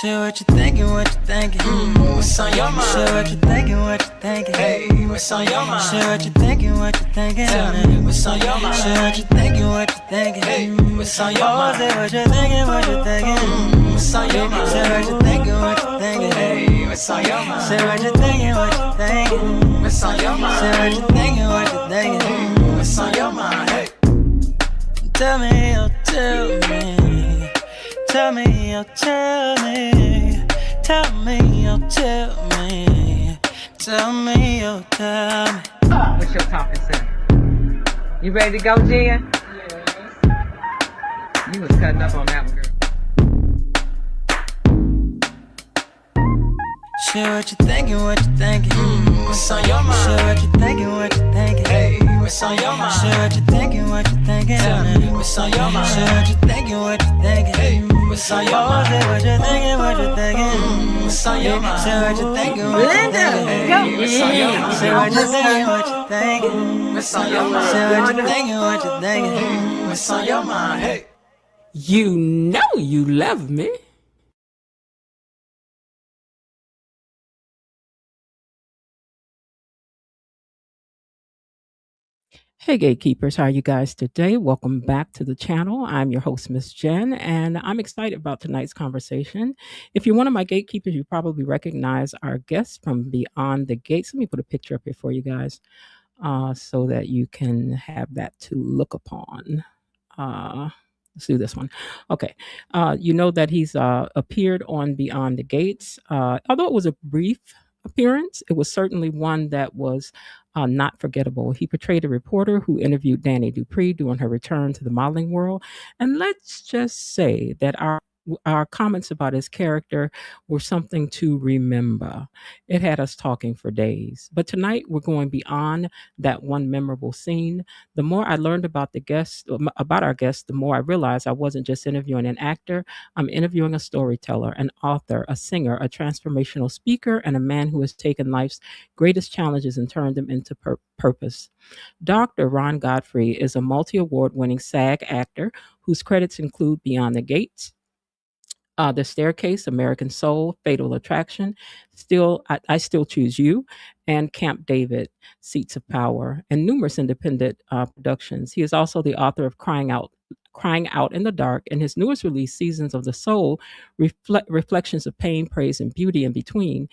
Share what you thinking, what you thinking. What's on your mind? Share what you thinking, what you thinking. Hey, what's on your mind? Share what you thinking, what you thinking. Tell me, what's on your mind? Share what you thinking, what you thinking. Hey, what's on your mind? Say what you thinking, what you thinking. What's on your mind? Share what you thinking, what you thinking. Hey, what's on your mind? Share what you thinking, what you thinking. What's on your mind? Share what you thinking, what you thinking. What's on your mind? Hey, tell me, oh, tell me. Tell me, oh, tell me. Tell me, oh, tell me. Tell me, oh, tell me. What's your topic, sir? You ready to go, Jen? Yes. You was cutting up on that one, girl. Share what you thinking, what you thinking. What's on your mind? Share what you thinking, what you thinking. Hey, what's on your mind? Share what you thinking, what you thinking. Tell me, what's on your mind? Share what you thinking, what you thinking. Hey, what's on your mind? Say what you thinking, what you thinking. What's on your mind? Share what you thinking, what you thinking. Hey, what's on your mind? Share what you thinking, what you thinking. What's on your mind? Share what you thinking, what you thinking. What's on your mind? Hey, You know you love me. Hey, gatekeepers, how are you guys today? Welcome back to the channel. I'm your host, Miss Jen, and I'm excited about tonight's conversation. If you're one of my gatekeepers, you probably recognize our guest from Beyond the Gates. Let me put a picture up here for you guys so that you can have that to look upon. Let's do this one. Okay. You know that he's appeared on Beyond the Gates. Although it was a brief appearance, it was certainly one that was not forgettable. He portrayed a reporter who interviewed Dani Dupree during her return to the modeling world. And let's just say that our comments about his character were something to remember. It had us talking for days. But tonight we're going beyond that one memorable scene. The more I learned about about our guest, the more I realized I wasn't just interviewing an actor. I'm interviewing a storyteller, an author, a singer, a transformational speaker, and a man who has taken life's greatest challenges and turned them into purpose. Dr. Ron Godfrey is a multi-award winning SAG actor whose credits include Beyond the Gates, The Staircase, American Soul, Fatal Attraction, I Still Choose You, and Camp David, Seats of Power, and numerous independent productions. He is also the author of Crying Out in the Dark, and his newest release, Seasons of the Soul, reflections of pain, praise, and beauty in between.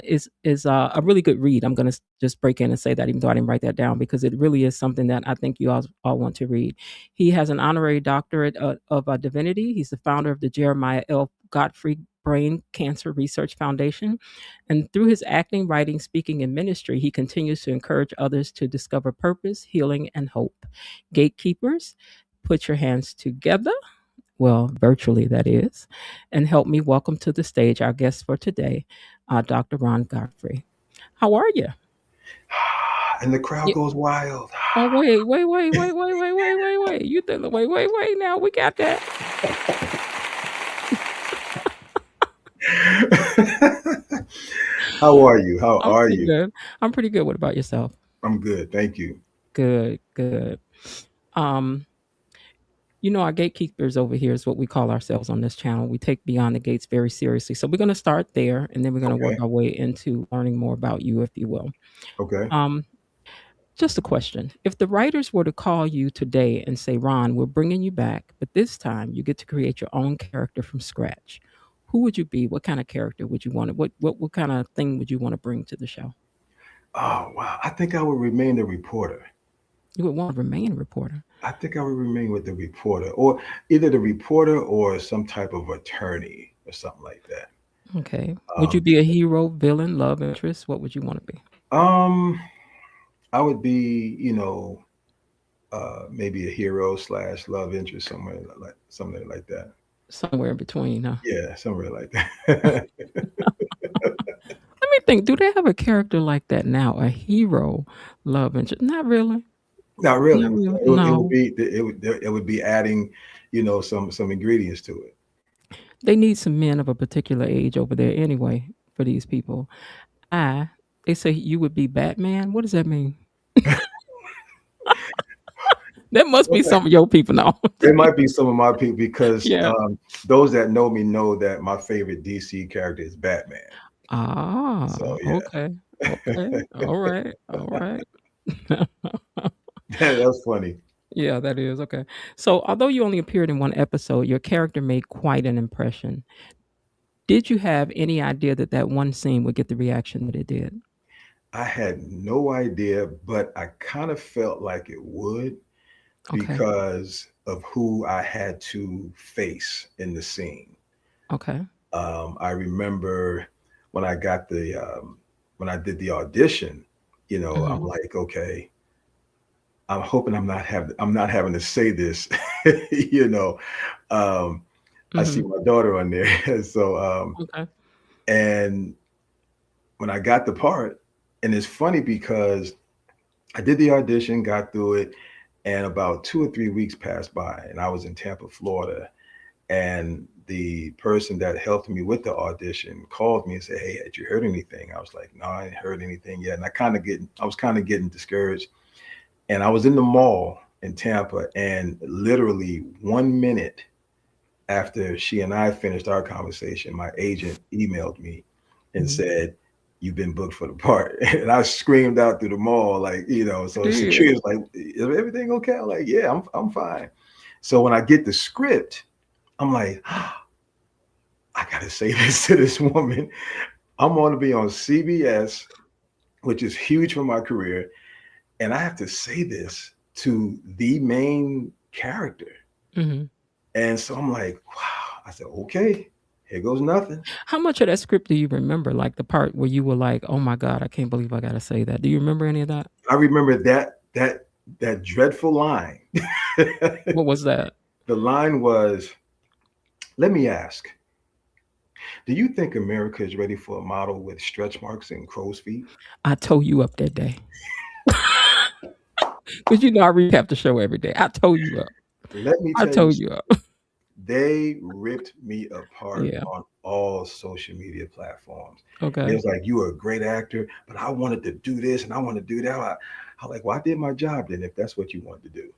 Is a really good read. I'm going to just break in and say that, even though I didn't write that down, because it really is something that I think you all want to read. He has an honorary doctorate of divinity. He's the founder of the Jeremiah L. Godfrey Brain Cancer Research Foundation. And through his acting, writing, speaking, and ministry, he continues to encourage others to discover purpose, healing, and hope. Gatekeepers, put your hands together, well, virtually that is, and help me welcome to the stage our guest for today, Dr. Ron Godfrey. How are you? And the crowd goes wild. Oh, wait. You think, wait. Now we got that. How are you? How are you? Good. I'm pretty good. What about yourself? I'm good. Thank you. Good. Our gatekeepers over here is what we call ourselves on this channel. We take Beyond the Gates very seriously. So we're going to start there, and then we're going to work our way into learning more about you, if you will. Okay. Just a question. If the writers were to call you today and say, Ron, we're bringing you back, but this time you get to create your own character from scratch, who would you be? What kind of character would you want? What kind of thing would you want to bring to the show? Oh, wow. I think I would remain the reporter. You would want to remain a reporter? I think I would remain with the reporter, or either the reporter or some type of attorney or something like that. Okay. Would you be a hero, villain, love interest? What would you want to be? I would be, maybe a hero / love interest, something like that. Somewhere in between, huh? Yeah, somewhere like that. Let me think. Do they have a character like that now? A hero, love interest? Not really. Not really. No. It would be adding, some ingredients to it. They need some men of a particular age over there anyway for these people. They say you would be Batman. What does that mean? That must be Okay. some of your people now. It might be some of my people because Yeah. those that know me know that my favorite DC character is Batman. So Ah, okay. Okay. All right. All right. that's funny. Yeah, that is okay. So, although you only appeared in one episode, your character made quite an impression. Did you have any idea that that one scene would get the reaction that it did? I had no idea, but I kind of felt like it would Okay. because of who I had to face in the scene. Okay. I remember when I got when I did the audition, I'm Mhm. like, okay, I'm hoping I'm not having to say this, you know. Um, I see Mhm. my daughter on there, so Okay. and when I got the part, and it's funny because I did the audition, got through it, and about 2 or 3 weeks passed by, and I was in Tampa, Florida, and the person that helped me with the audition called me and said, "Hey, had you heard anything?" I was like, "No, I ain't heard anything yet." And I was kind of getting discouraged. And I was in the mall in Tampa, and literally 1 minute after she and I finished our conversation, my agent emailed me and Mhm. said, "You've been booked for the part." And I screamed out through the mall, like, You so did. security was like, "Is everything okay?" I'm like, "Yeah, I'm fine." So when I get the script, I'm like, I gotta say this to this woman. I'm gonna be on CBS, which is huge for my career, and I have to say this to the main character. Mhm. And so I'm like, wow. I said, okay, here goes nothing. How much of that script do you remember? Like the part where you were like, "Oh my god, I can't believe I gotta say that." Do you remember any of that? I remember that dreadful line. The What was that? line was, let me ask, do you think America is ready for a model with stretch marks and crow's feet? I told you up that day. 'Cause you know I recap the show every day. I told you up. Let me I tell you told you up. something. They ripped me apart Yeah. on all social media platforms. They Okay. was like, "You are a great actor, but I wanted to do this and I want to do that." I like, "Well, I did my job then. If that's what you wanted to do."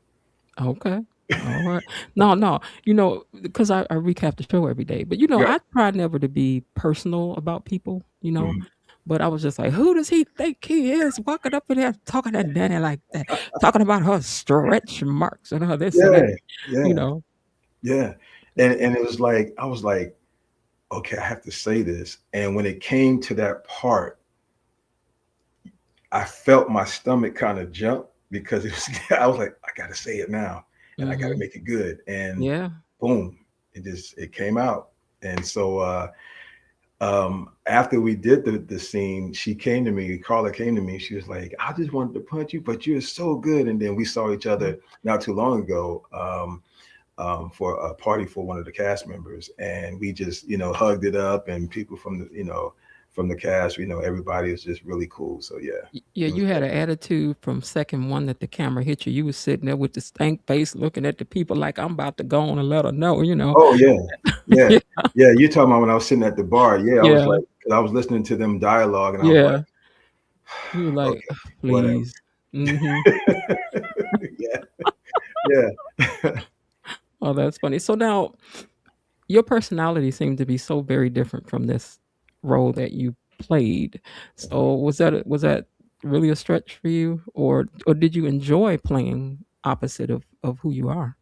Okay. All right. No, no. You know, because I recap the show every day. But Yeah. I try never to be personal about people. Mhm. But I was just like, who does he think he is walking up in there talking to Danny like that? Talking about her stretch marks and her this and Yeah, that, you yeah, know. yeah. And it was like I was like, "Okay, I have to say this." And when it came to that part, I felt my stomach kind of jump because it was. I was like, "I got to say it now, and I got to Mhm. make it good." And Yeah. boom, it came out. And so after we did the scene, she came to me, Carla came to me. She was like, "I just wanted to punch you, but you're so good." And then we saw each Mhm. other not too long ago for a party for one of the cast members, and we just hugged it up, and people from the cast, everybody was just really cool. So yeah, Yeah, it was you had dope. an attitude from second one that the camera hit you. You was sitting there with the stank face looking at the people like I'm about to go on and let her know. Oh yeah, yeah, Yeah. yeah. You talking about when I was sitting at the bar? Yeah, I was Yeah. like, 'cause I was listening to them dialogue, and I was like, Yeah. You were like, okay, whatever. please. Mhm. Yeah, yeah. Oh, that's funny. So now your personality seemed to be so very different from this role that you played. So was that really a stretch for you, or did you enjoy playing opposite of who you are?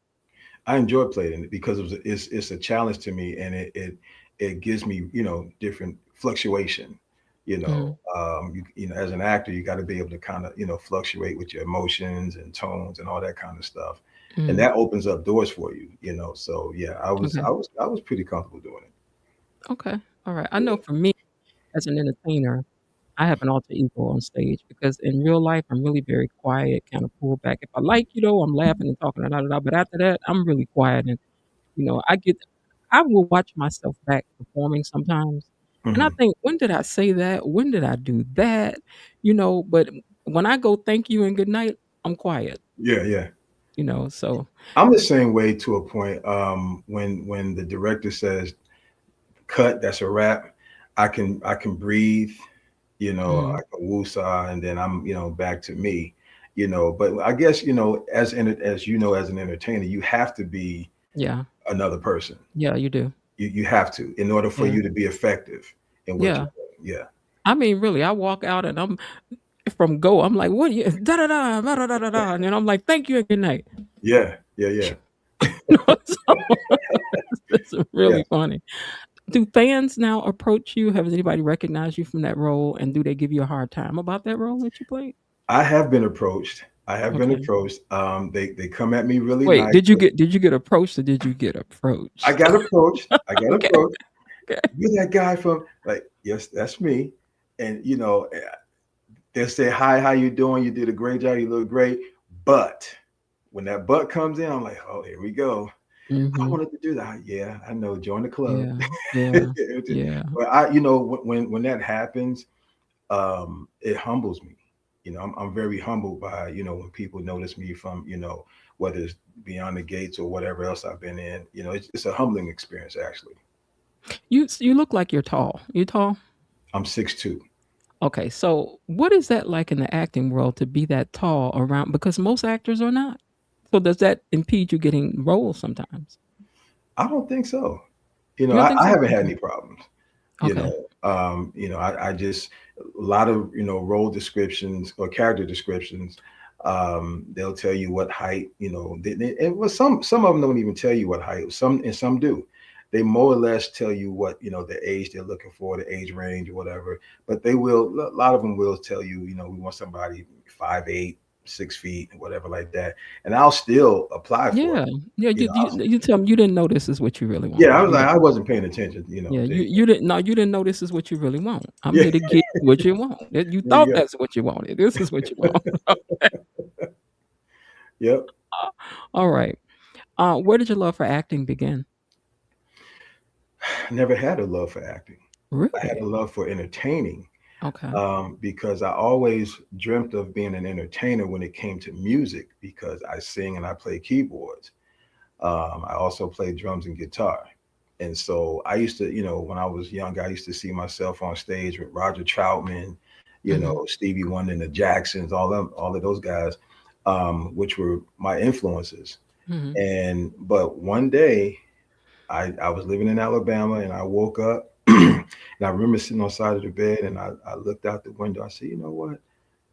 I enjoy playing it because it's a challenge to me, and it gives me different fluctuation. Mhm. As an actor, you got to be able to kind of fluctuate with your emotions and tones and all that kind of stuff, and Mhm. that opens up doors for you. So yeah, Okay. I was pretty comfortable doing it. Okay. All right. I know Yeah. for me as an entertainer, I have an alter ego on stage because in real life I'm really very quiet, kind of pull back. If I like, I'm laughing and talking, da, da, da, but after that, I'm really quiet and I will watch myself back performing sometimes, and I Mhm. think, "When did I say that? When did I do that?" But when I go, "Thank you and good night," I'm Yeah, yeah. so I'm the same way to a point. When the director says cut, that's a wrap. I can breathe. I mhm, can woosah, and then I'm back to me. But I guess, as you know, as an entertainer, you have to be Yeah. another person. Yeah, you do. You have to, in order for Yeah. you to be effective in what Yeah. you're doing. Yeah. I mean, really, I walk out and I'm from go. I'm like, what? You da da da da da da da da, and then I'm like, thank you and good night. Yeah. Yeah. Yeah. So, it's Yeah. really funny. Do fans now approach you? Has anybody recognized you from that role, and do they give you a hard time about that role that you played? I have been approached. I have been Okay. approached. They come at me really Wait, nice. did you get approached or did you get I approached? got approached. I got Okay. approached. Okay. You're that guy from, like, yes, that's me. And they'll say, hi, how you doing? You did a great job. You look great. But when that but comes in, I'm like, oh, here we go. I Mm-hmm. wanted to do that. Yeah, I know. Join the club. Yeah. Yeah. Yeah. But when that happens, it humbles me. I'm very humbled by, when people notice me from, whether it's Beyond the Gates or whatever else I've been in. It's a humbling experience, actually. You look like you're tall. You tall? I'm 6'2". Okay, so what is that like in the acting world to be that tall around? Because most actors are not. So does that impede you getting roles sometimes? I don't think so. You don't think I so? haven't had Okay. any problems. Okay. I just, a lot of, role descriptions or character descriptions. They'll tell you what height, and well, some of them don't even tell you what height. Some do. They more or less tell you what, the age they're looking for, the age range or whatever. But a lot of them will tell you, we want somebody 5'8", 6 feet, whatever like that. And I'll still apply for Yeah. it. Yeah. You You, know, you, you tell me you didn't know this is what you really yeah, wanted. I was You like, didn't. I wasn't paying attention. Yeah. You didn't. No, you didn't know this is what you really want. I'm Yeah, here to get what you want. You there thought you go. that's what you wanted. This is what you want. Yep. All right. Where did your love for acting begin? Never had a love for acting. I had a Really? love for entertaining, Okay. because I always dreamt of being an entertainer when it came to music because I sing and I play keyboards. I also play drums and guitar. And so I used to, when I was young, I used to see myself on stage with Roger Troutman, Hmm. Stevie Wonder and the Jacksons, all of those guys, which were my influences. Hmm. But one day I was living in Alabama and I woke up and I remember sitting on the side of the bed and I looked out the window. I said, you know what?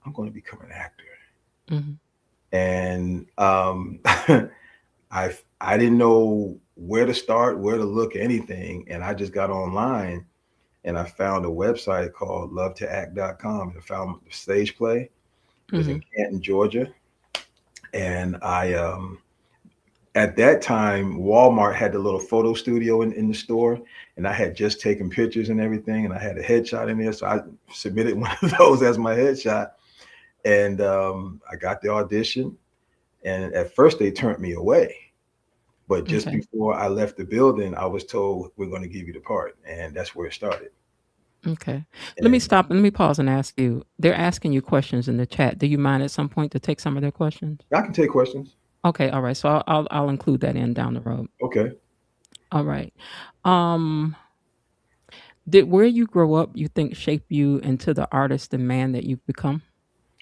I'm going to become an actor. Hmm. And I didn't know where to start, where to look, anything. And I just got online and I found a website called lovetoact.com and I found the stage play. It was in Hmm. Canton, Georgia. And at that time, Walmart had the little photo studio in the store, and I had just taken pictures and everything, and I had a headshot in there. So I submitted one of those as my headshot. And I got the audition. And at first, they turned me away. But just Okay. before I left the building, I was told, we're going to give you the part. And that's where it started. Okay. Let me And stop. Let me pause and ask you. They're asking you questions in the chat. Do you mind at some point to take some of their questions? I can take questions. Okay. All right. So I'll include that in down the road. Okay. All right. Um, did where you grow up you think shape you into the artist and man that you've become?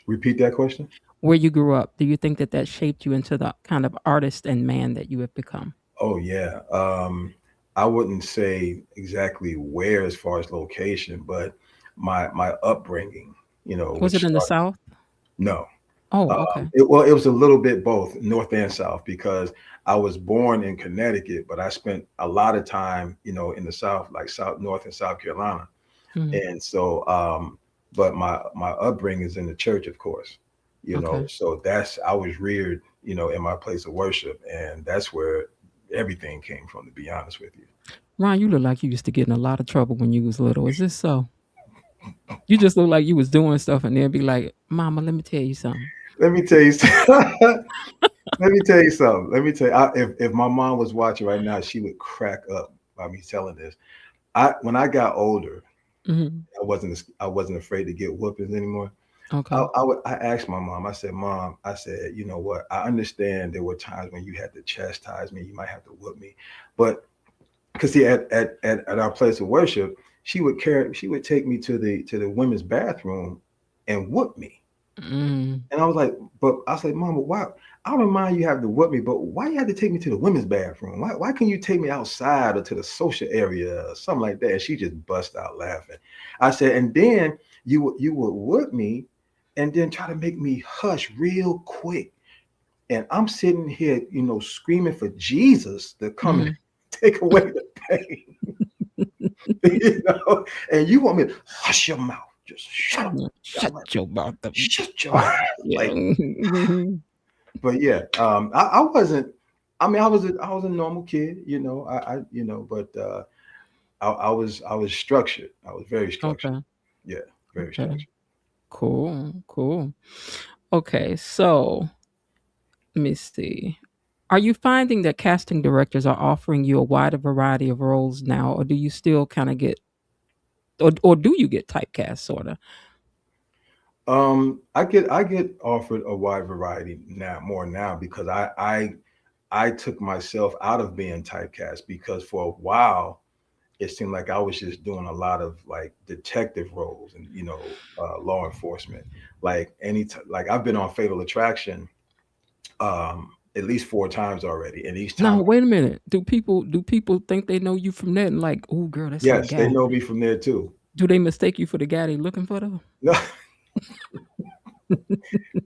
Repeat that question. Where you grew up, do you think that that shaped you into the kind of artist and man that you have become? Oh, yeah. I wouldn't say exactly where as far as location, but my upbringing, Was which it in the started, South? no. Oh, okay. It was a little bit both North and South because I was born in Connecticut, but I spent a lot of time, in the South, like South, North and South Carolina. Hmm. And so, but my upbringing is in the church, of course, Okay. so I was reared, in my place of worship, and that's where everything came from, to be honest with you. Ron, you look like you used to get in a lot of trouble when you was little. Is this so? You just look like you was doing stuff and they'd be like, Mama, let me tell you something. Let me tell you, let me tell you something. Let me tell you, if my mom was watching right now, she would crack up by me telling this. When I got older, Hmm. I wasn't afraid to get whoopings anymore. Okay. I asked my mom, I said, Mom, I said, you know what? I understand there were times when you had to chastise me, you might have to whoop me. But because see, at our place of worship, she would take me to the women's bathroom and whoop me. Mm. And I was like, but I was like, Mama, why? I don't mind you have to whip me, but why you have to take me to the women's bathroom? Why can you take me outside or to the social area or something like that? And she just bust out laughing. I said, and then you would whip me and then try to make me hush real quick. And I'm sitting here, screaming for Jesus to come and Mm. take away the pain. And you want me to hush your mouth. Just shut up. Yeah. I'm Shut like, your mouth up. shut your mouth. Yeah. Like, Mhm. but yeah, I wasn't. I mean, I was a normal kid, but I was structured. I was very structured. Okay. Yeah, very Okay. structured. Cool. Cool. Okay. So let me see. Are you finding that casting directors are offering you a wider variety of roles now, or do you still kind of get, or do you get typecast, sort of? I get offered a wide variety now, more now, because I took myself out of being typecast, because for a while it seemed like I was just doing a lot of like detective roles and law enforcement. Like like I've been on Fatal Attraction at least 4 times already, and each time, Now, wait a minute. Do people think they know you from that and like, oh, girl, that's our yes, they guy? know me from there too. Do they mistake you for the guy they looking for though? No,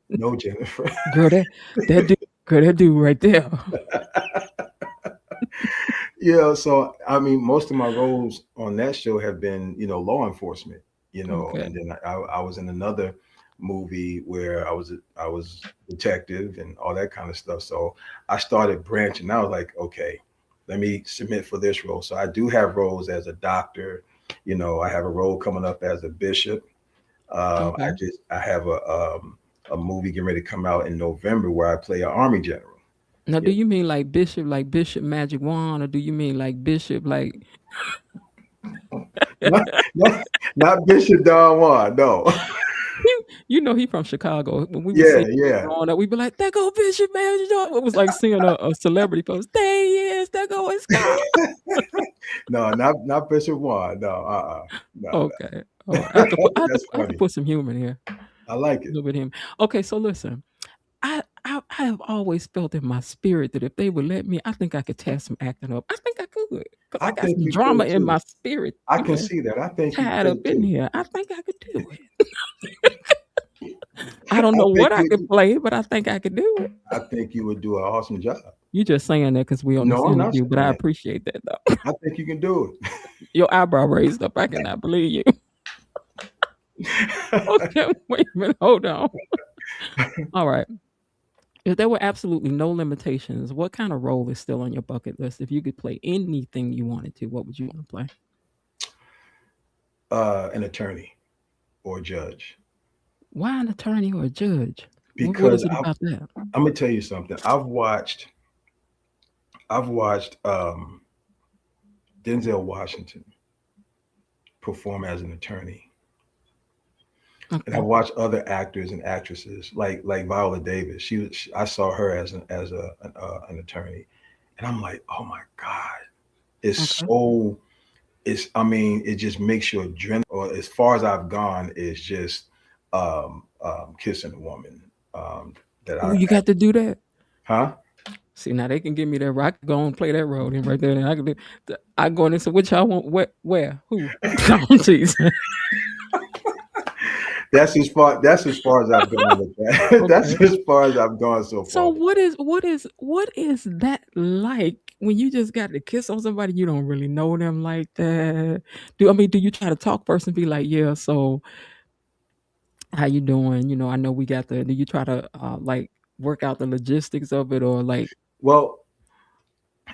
no, Jennifer. Girl, that dude, girl, that dude right there. Yeah, so I mean, most of my roles on that show have been, law enforcement, Okay. and then I was in another movie where I was detective and all that kind of stuff. So I started branching out, like, okay, let me submit for this role. So I do have roles as a doctor. I have a role coming up as a bishop. Okay. I have a movie getting ready to come out in November where I play an army general. Now, Yeah. do you mean like Bishop Magic Wand, or do you mean like Bishop like Not, not Bishop Don Juan, no. he from Chicago. When we would see Yeah, him yeah. growing up, we'd be like, "There go Bishop Magic Wand." It was like seeing a celebrity post. There he is. There go his car. No, not Bishop Juan. No, no, Okay. All right. that's I have to funny. put some humor in here. I like A it. little bit of humor. Okay. So listen. I have always felt in my spirit that if they would let me, I think I could tear some acting up. I think I could, because I I got think some you drama could in too. my spirit, I can see that. I think you tied up could in too. here. I think I could do it. I don't I know think what I could you. play, but I think I could do it. I think you would do an awesome job. You just saying that because we on this No, I'm not interview, but saying I that. appreciate that though. I think you can do Your eyebrow raised up. I cannot believe you. it. Okay, wait a minute. Hold on. All right. If there were absolutely no limitations, what kind of role is still on your bucket list? If you could play anything you wanted to, what would you want to play? An attorney or a judge, Why an attorney or a judge? What is because it about that? I'm gonna tell you something. I've watched Denzel Washington perform as an attorney, and I Okay. watched other actors and actresses like Viola Davis. I saw her an attorney, and I'm like, oh my god, it's Okay. so it's. I mean, it just makes you adrenaline. Or as far as I've gone, is just kissing a woman. That Oh, you got to do that. huh? See, now they can give me that. I could go and play that role in right there. And I could do. I go in and say, which I want. Where? Who? Oh, jeez. That's as far as I've gone with that. That's Okay. as far as I've gone so So far. what is that like when you just got to kiss on somebody you don't really know them like that? Do you try to talk first and be like, yeah, so how you doing? I know we got the. Do you try to like work out the logistics of it, or like? Well,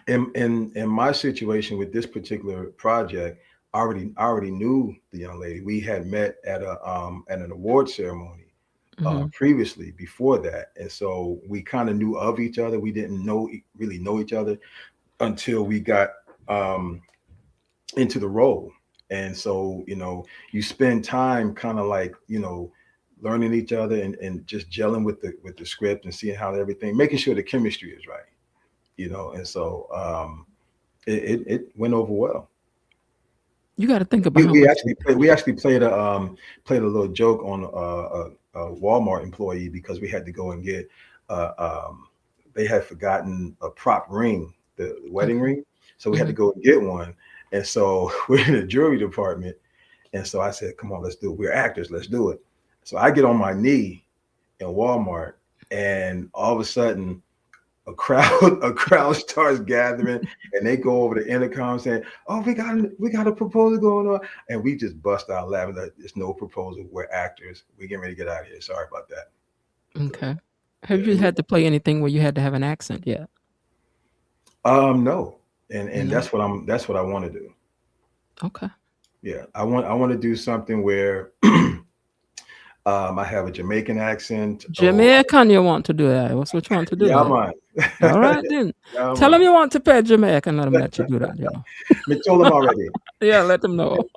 in my situation with this particular project, I already knew the young lady. We had met at an award ceremony Mhm. previously before that, and so we kind of knew of each other. We didn't really know each other until we got um, into the role, and so you spend time kind of like learning each other and just gelling with the script and seeing how everything, making sure the chemistry is right. And so it went over well. You got to think about We, how we much. actually played, we actually played a little joke on Walmart employee because we had to go and get. Uh, they had forgotten a prop ring, the wedding Okay. ring, so we had to Hmm. go and get one. And so we're in the jewelry department, and so I said, "Come on, let's do it. We're actors. Let's do it." So I get on my knee in Walmart, and all of a sudden a crowd starts gathering, and they go over the intercom saying, "Oh, we got a proposal going on," and we just bust out laughing. Like, there's no proposal. We're actors. We're getting ready to get out of here. Sorry about that. So, Okay. yeah, Have you had to play anything where you had to have an accent yet? no, and No. that's what I want to do. Okay. Yeah, I want to do something where I have a Jamaican accent. Or Jamaican, you want to do that? What's what you want to do yeah, that? man, All right then. yeah, Tell them man. you want to pay Jamaican. Let them let you do that. You know. Me told them already. Yeah, let them know.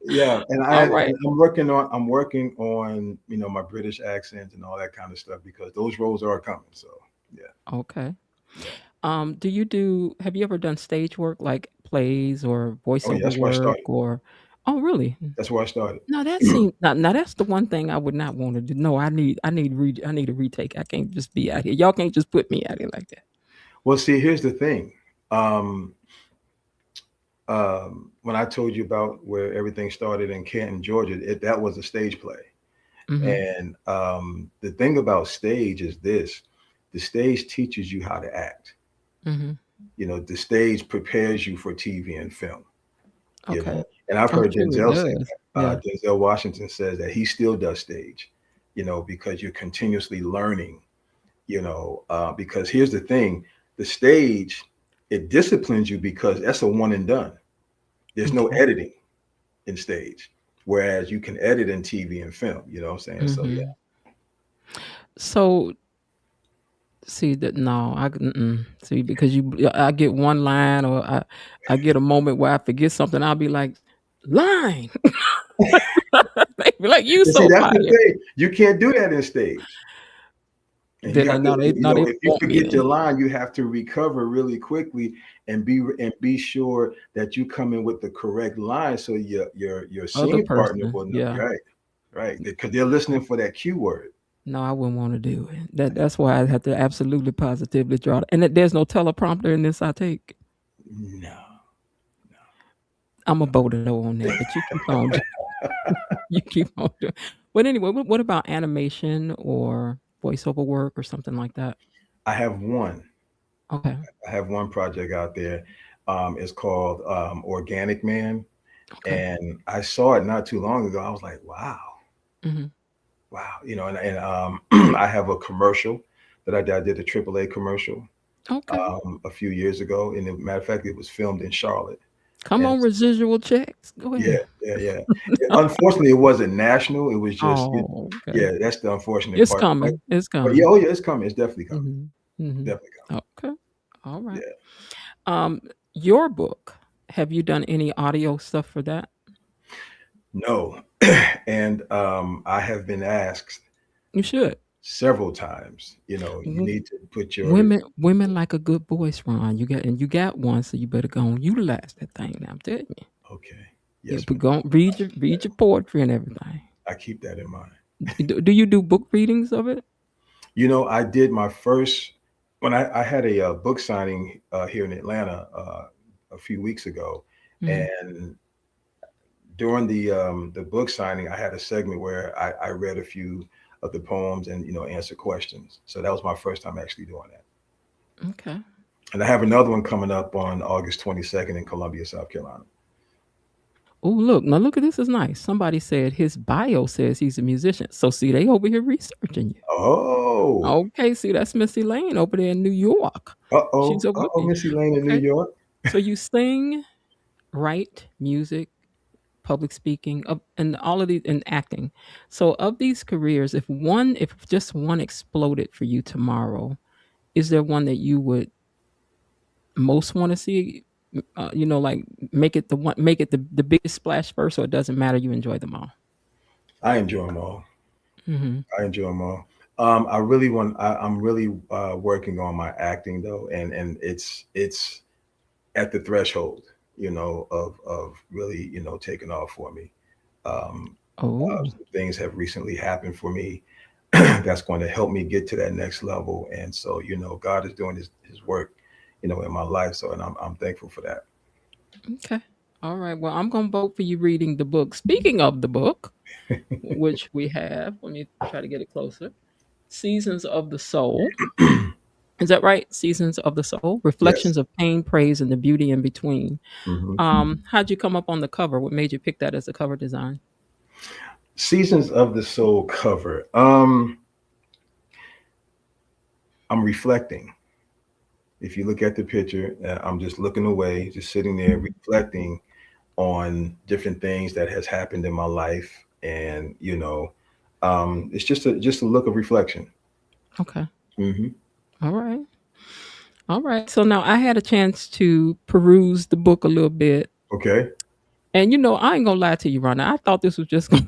Yeah, and All right. I'm working on my British accent and all that kind of stuff because those roles are coming. So yeah. Okay. Do you do? Have you ever done stage work like plays or Oh yeah, voiceover that's where I work started. or? Oh, really? That's where I started. No, that seems now. That's the one thing I would not want to do. No, I need a retake. I can't just be out here. Y'all can't just put me out here like that. Well, see, here's the thing. Um, when I told you about where everything started in Canton, Georgia, that was a stage play. Mm-hmm. And the thing about stage is this: the stage teaches you how to act. Mm-hmm. The stage prepares you for TV and film. You Okay. know, and I've I'm heard sure it Denzel say does. that. Yeah. Denzel Washington says that he still does stage. Because you're continuously learning. Because here's the thing: the stage, it disciplines you because that's a one and done. There's no Okay. editing in stage, whereas you can edit in TV and film. You know what I'm saying? So yeah. Mm-hmm. So see that no, see because I get one line or I get a moment where I forget something. I'll be like, line. They be like, you And see, so that's the quiet. thing. You can't do that in stage. And you Then have to, no, they if you want me forget your to. line, you have to recover really quickly and be sure that you come in with the correct line so your Other scene partner person, will know. yeah. Right, right, because they're listening for that cue word. No, I wouldn't want to do it. That's why I have to absolutely positively draw it. And there's no teleprompter in this I take. No, I'm a bold no on that, but you keep on you keep on doing. But anyway, what about animation or voiceover work or something like that? I have one. Okay. I have one project out there. It's called Organic Man, Okay. and I saw it not too long ago. I was like, wow, Hmm. wow, and I have a commercial that I did a AAA commercial Okay. a few years ago, and as a matter of fact, it was filmed in Charlotte. Come And on, residual checks. Go yeah, ahead. yeah, yeah. Unfortunately, it wasn't national. It was just, Oh, okay. yeah, that's the unfortunate It's part. But, coming. It's but yeah, coming. oh yeah, it's coming. It's definitely coming. Hmm. Hmm. Definitely coming. Okay. All right. Yeah. Um, your book. Have you done any audio stuff for that? No, and I have been asked You should. several times. You W- need to put your. women like a good voice, Ron. You got one, so you better go and utilize that thing. Now I'm telling you. Okay. Yeah, Yes, but ma'am. go read your poetry and everything. I keep that in mind. Do you do book readings of it? I did my first when I had a book signing here in Atlanta a few weeks ago, Hmm. and during the book signing, I had a segment where I read a few of the poems and answer questions. So that was my first time actually doing that. Okay. And I have another one coming up on August 22nd in Columbia, South Carolina. Oh, look. Now look at this is nice. Somebody said his bio says he's a musician. So see, they over here researching you. Oh, Okay, see, that's Missy Lane over there in New York. She's over with me. Missy Lane in New Okay. York. So you sing, write music, public speaking, and all of these, and acting. So of these careers, if just one exploded for you tomorrow, is there one that you would most want to see? Like make it the biggest splash first, or it doesn't matter. You enjoy them all. I enjoy them all. Hmm. I enjoy them all. I'm really working on my acting though, and it's at the threshold, of really, taking off for me. Oh, Some things have recently happened for me that's going to help me get to that next level. And so, God is doing his work, in my life. So, and I'm thankful for that. okay. All right. Well, I'm going to vote for you reading the book. Speaking of the book, which we have, let me try to get it closer. Seasons of the Soul. Is that right? Seasons of the Soul, Yes. reflections of pain, praise, and the beauty in between. Hmm. How'd you come up on the cover? What made you pick that as a cover design? Seasons of the Soul cover. I'm reflecting. If you look at the picture, I'm just looking away, just sitting there reflecting on different things that has happened in my life, and it's just a look of reflection. Okay. Hmm. All right. All right. So now I had a chance to peruse the book a little bit. Okay. And I ain't gonna lie to you, Rhonda. I thought this was just gonna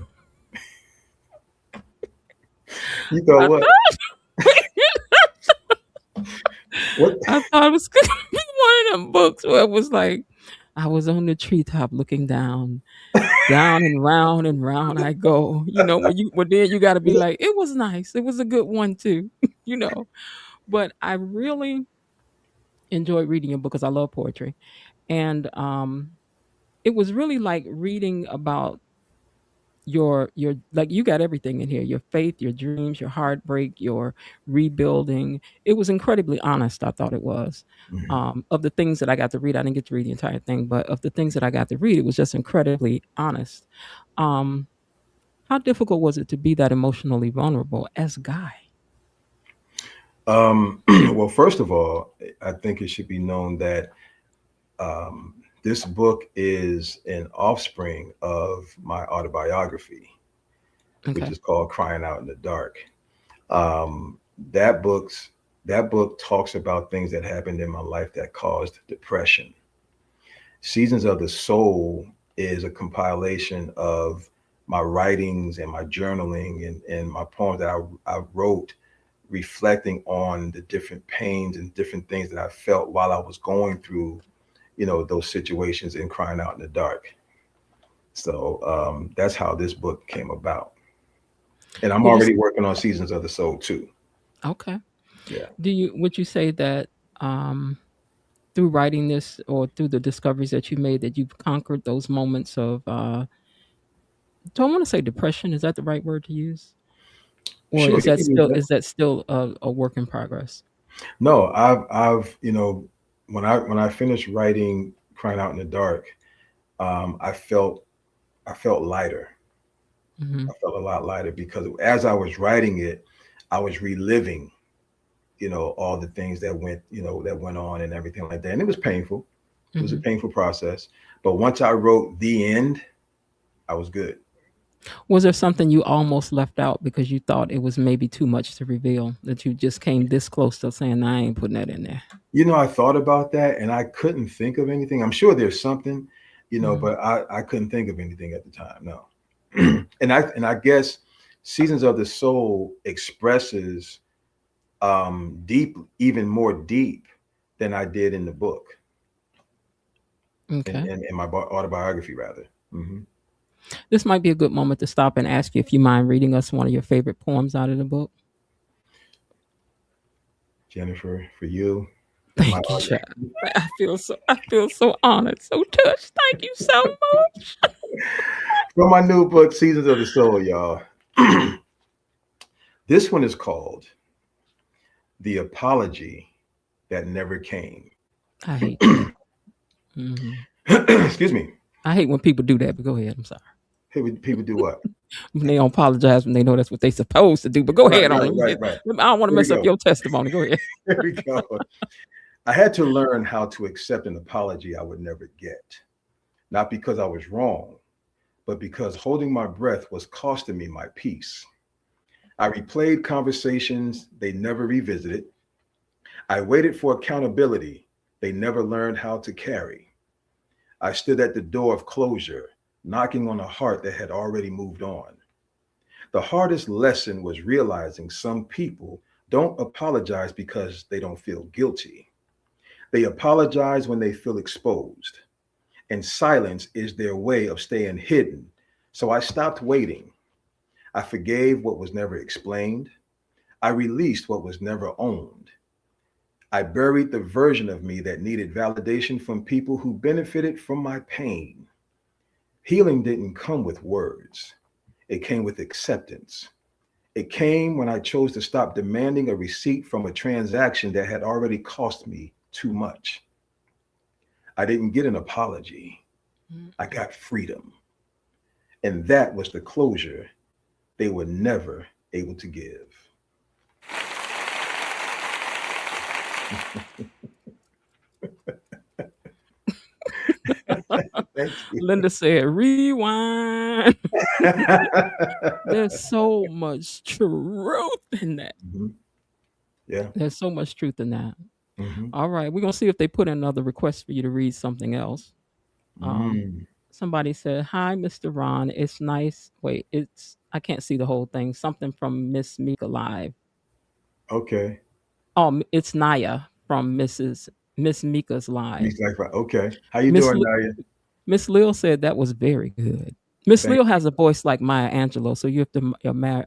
You thought I what? thought What? I thought it was gonna be one of them books where it was like I was on the treetop looking down, down and round I go. When then you gotta be like, it was nice. It was a good one too, you know. But I really enjoyed reading your book because I love poetry. And it was really like reading about your like you got everything in here, your faith, your dreams, your heartbreak, your rebuilding. It was incredibly honest. I thought it was. Mhm. Of the things that I got to read, I didn't get to read the entire thing, but of the things that I got to read, it was just incredibly honest. um how difficult was it to be that emotionally vulnerable as a guy? Well, first of all, I think it should be known that um, this book is an offspring of my autobiography, which Okay. is called "Crying Out in the Dark." Um, that book's that book talks about things that happened in my life that caused depression. Seasons of the Soul is a compilation of my writings and my journaling and my poems that I wrote reflecting on the different pains and different things that I felt while I was going through, those situations and crying out in the dark. So that's how this book came about. And I'm Would you already working on Seasons of the Soul too. okay. Yeah. Would you say that um through writing this or through the discoveries that you made that you've conquered those moments of do I want to say depression? Is that the right word to use? Or Sure, is you that can use still that. a work in progress? No, I've when I finished writing Crying Out in the Dark, um, I felt I felt lighter. Hmm. I felt a lot lighter because as I was writing it, I was reliving, all the things that went on and everything like that. And it was painful. It was a Hmm. painful process. But once I wrote the end, I was good. Was there something you almost left out because you thought it was maybe too much to reveal, that you just came this close to saying, "Nah, I ain't putting that in there"? I thought about that and I couldn't think of anything. I'm sure there's something, Hmm. but I couldn't think of anything at the time. No. and I guess Seasons of the Soul expresses deep, even more deep than I did in the book, in, Okay. in, in my autobiography, rather. Hmm. This might be a good moment to stop and ask you if you mind reading us one of your favorite poems out of the book. Jennifer, for you, my Thank you, child. I feel so honored, so touched. Thank you so much. from my new book, Seasons of the Soul, y'all. This one is called The Apology That Never Came. I hate that. Hmm. Excuse me. I hate when people do that, but go ahead. I'm sorry. People do what? When they don't apologize when they know that's what they supposed to do. But go Right, ahead on. right, Let me right, get. right. I don't want to Here we mess up go. your testimony. Go ahead. Here we go. I had to learn how to accept an apology I would never get. Not because I was wrong, but because holding my breath was costing me my peace. I replayed conversations they never revisited. I waited for accountability they never learned how to carry. I stood at the door of closure, knocking on a heart that had already moved on. The hardest lesson was realizing some people don't apologize because they don't feel guilty. They apologize when they feel exposed, and silence is their way of staying hidden So I stopped waiting. I forgave what was never explained. I released what was never owned. I buried the version of me that needed validation from people who benefited from my pain. Healing didn't come with words, it came with acceptance. It came when I chose to stop demanding a receipt from a transaction that had already cost me too much. I didn't get an apology, I got freedom. And that was the closure they were never able to give. Thank you. Linda said, rewind. There's so much truth in that. Mhm. Yeah. There's so much truth in that. Hmm. All right, we're gonna see if they put in another request for you to read something else. Um, Mm. somebody said, "Hi, Mr. Ron. It's nice. Wait, it's I can't see the whole thing. Something from Miss Mika Live. Okay. Oh, it's Naya from Miss Mika's Live. He's like, okay. How you Miss doing, Li- Naya? Miss Lil said that was very good. Miss Thank Lil has a voice like Maya Angelou, so you have to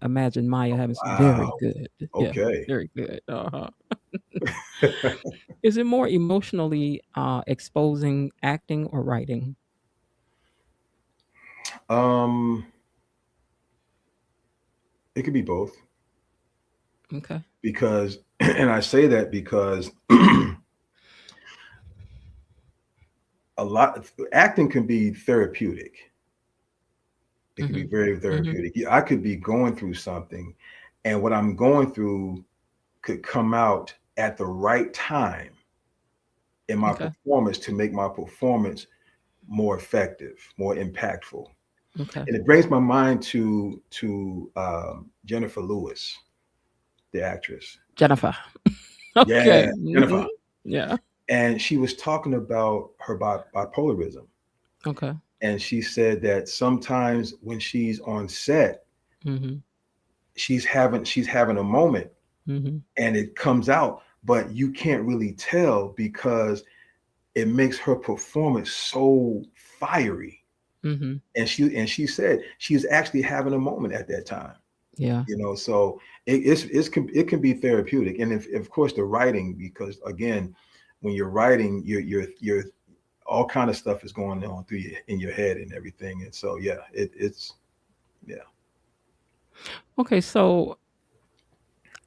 imagine Maya having some very Wow. good. Yeah, Okay. very good. Is it more emotionally exposing acting or writing? um, it could be both Okay. because, and I say that because a lot acting can be therapeutic. It can be Mm-hmm. very Mm-hmm. therapeutic. Yeah, I could be going through something, and what I'm going through could come out at the right time in my Okay. performance to make my performance more effective, more impactful. Okay. And it brings my mind to Jennifer Lewis, the actress. Jennifer. Yeah, Okay. Hmm. Jennifer. Yeah. And she was talking about her bipolarism. Okay. And she said that sometimes when she's on set, Mm-hmm. she's having a moment Mm-hmm. and it comes out, but you can't really tell because it makes her performance so fiery. Mm-hmm. And she said she's actually having a moment at that time. Yeah. So it can be therapeutic, and if of course the writing, because again, when you're writing, you're all kind of stuff is going on through in your head and everything, and so yeah, it's yeah. Okay. So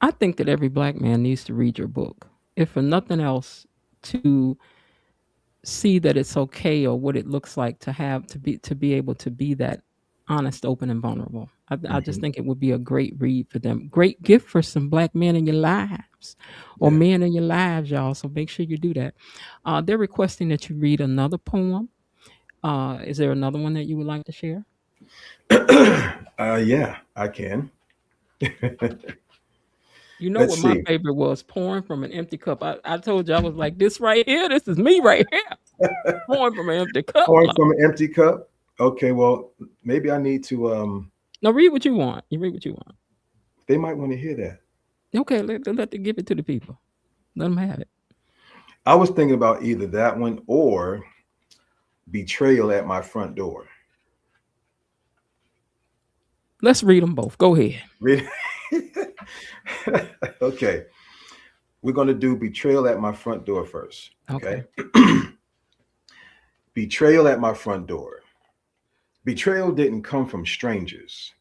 I think that every black man needs to read your book, if for nothing else, to see that it's okay or what it looks like to have to be able to be that honest, open, and vulnerable. I just Mhm. think it would be a great read for them. Great gift for some black men in your lives or Yeah. men in your lives, y'all. So make sure you do that. They're requesting that you read another poem. Is there another one that you would like to share? Yeah, I can. You know Let's what my see. favorite was? Pouring from an empty cup. I told you I was like, this right here, this is me right here. Pouring from an empty cup. Pouring Like, from an empty cup. Okay, well, maybe I need to. no, read what you want. You read what you want. They might want to hear that. Okay, let them give it to the people. Let them have it. I was thinking about either that one or betrayal at my front door. Let's read them both. Go ahead. Really? Okay. We're going to do betrayal at my front door first. Okay. Okay. Betrayal at my front door. Betrayal didn't come from strangers,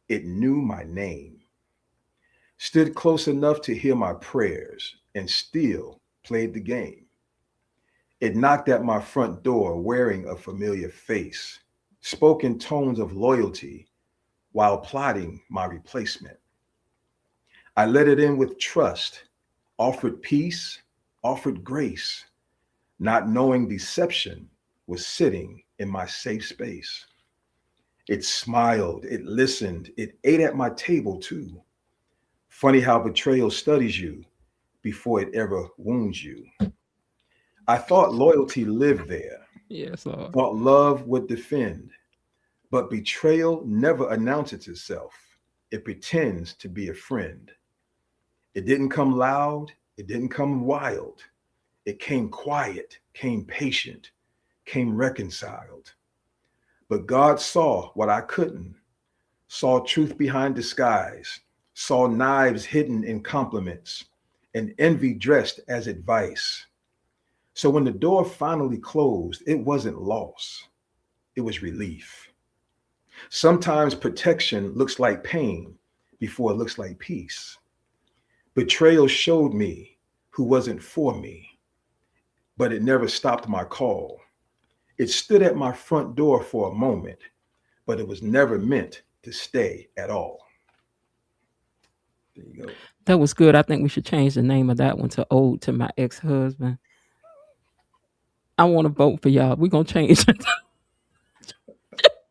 it knew my name, stood close enough to hear my prayers, and still played the game. It knocked at my front door wearing a familiar face, spoke in tones of loyalty while plotting my replacement. I let it in with trust, offered peace, offered grace, not knowing deception was sitting in my safe space. It smiled, it listened, it ate at my table too. Funny how betrayal studies you before it ever wounds you. I thought loyalty lived there, Yes, Lord. thought love would defend, but betrayal never announces itself. It pretends to be a friend. It didn't come loud, it didn't come wild. It came quiet, came patient, came reconciled. But God saw what I couldn't, saw truth behind disguise, saw knives hidden in compliments, and envy dressed as advice. So when the door finally closed, it wasn't loss, it was relief. Sometimes protection looks like pain before it looks like peace. Betrayal showed me who wasn't for me, but it never stopped my call. It stood at my front door for a moment, but it was never meant to stay at all. There you go. That was good. I think we should change the name of that one to Ode to My Ex-Husband. I want to vote for y'all. We're going to change it.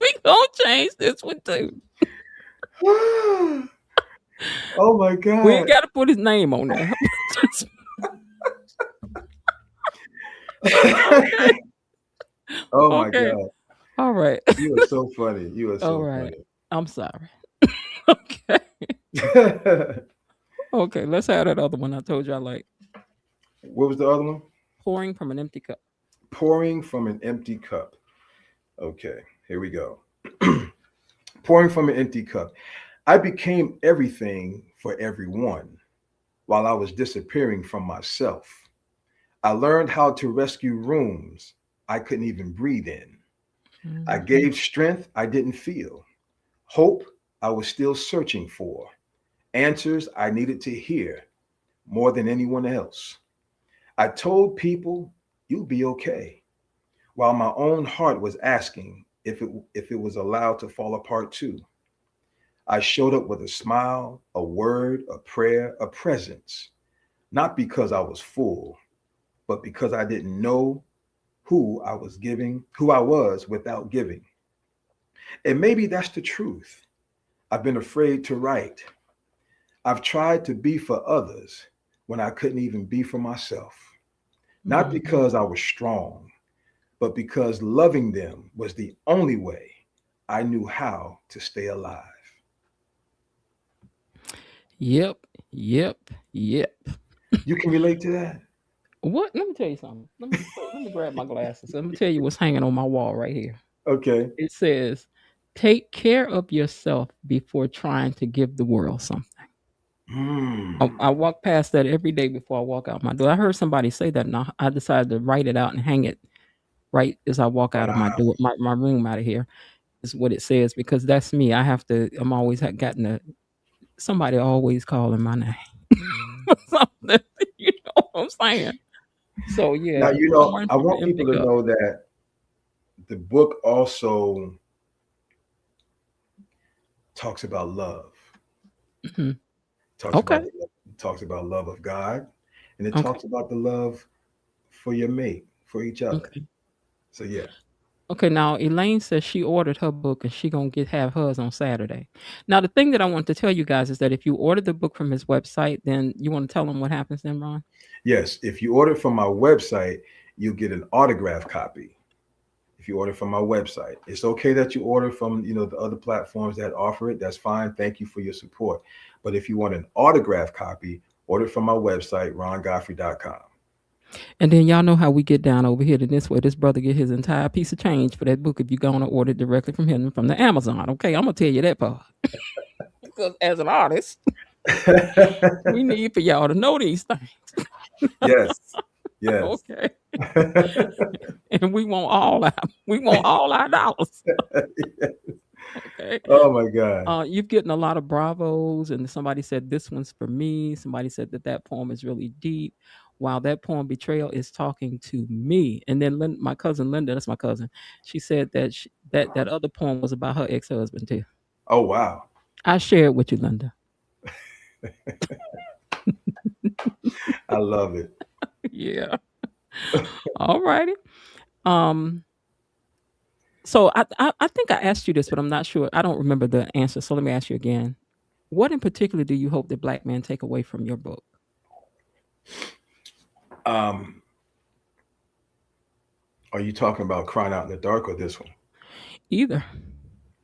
We're going to change this one too. Oh my We ain't God. got to put his name on there. Okay. Oh my Okay. God. All right. You are so funny. You are All so right. I'm sorry. Okay. funny. Okay. Let's have that other one I told you I like. What was the other one? Pouring from an empty cup. Pouring from an empty cup. Okay, here we go. Pouring from an empty cup. I became everything for everyone while I was disappearing from myself. I learned how to rescue rooms I couldn't even breathe in. I Mhm. gave strength I didn't feel, hope I was still searching for, answers I needed to hear more than anyone else. I told people, you'll be okay, while my own heart was asking if it was allowed to fall apart too. I showed up with a smile, a word, a prayer, a presence, not because I was full, but because I didn't know who I was without giving. And maybe that's the truth. I've been afraid to write. I've tried to be for others when I couldn't even be for myself. Not Mhm. because I was strong, but because loving them was the only way I knew how to stay alive. Yep. Yep. Yep. You can relate to that? What? Let me tell you something. Let me grab my glasses. Let me tell you what's hanging on my wall right here. Okay. It says, "Take care of yourself before trying to give the world something." I Mm. walk past that every day before I walk out my door. I heard somebody say that, and I decided to write it out and hang it right as I walk out of my Wow. door, my room out of here. Is what it says because that's me. I have to. I'm always gotten to somebody always calling my name for something. You know what I'm saying? So Now, yeah, pouring I from an want empty people to cup. know that the book also talks about love. Mhm. Talks Okay. about talks about love of God, and it Okay. talks about the love for your mate, for each other. Okay. So yeah. Okay, now Elaine says she ordered her book and she gonna have hers on Saturday. Now the thing that I want to tell you guys is that if you order the book from his website, then you want to tell them what happens then, Ron? Yes, if you order from my website, you get an autograph copy. If you order from my website, it's okay that you order from the other platforms that offer it. That's fine. Thank you for your support. But if you want an autograph copy, order from my website, rongodfrey.com. And then y'all know how we get down over here to this way. This brother get his entire piece of change for that book if you're gonna order it directly from him from the Amazon. Okay, I'm gonna tell you that part. Because as an artist, we need for y'all to know these things. Yes, yes. Okay. And we want all our dollars. Okay. Oh my God. You're getting a lot of bravos, and somebody said this one's for me. Somebody said that poem is really deep. Wow, that poem "Betrayal" is talking to me. And then my cousin Linda, that's my cousin. She said that that other poem was about her ex-husband too. Oh wow. I shared with you, Linda. I love it. Yeah. All righty. Um. So I think I asked you this, but I'm not sure. I don't remember the answer. So let me ask you again. What in particular do you hope that Black men take away from your book? Um, are you talking about Crying Out in the Dark or this one? Either,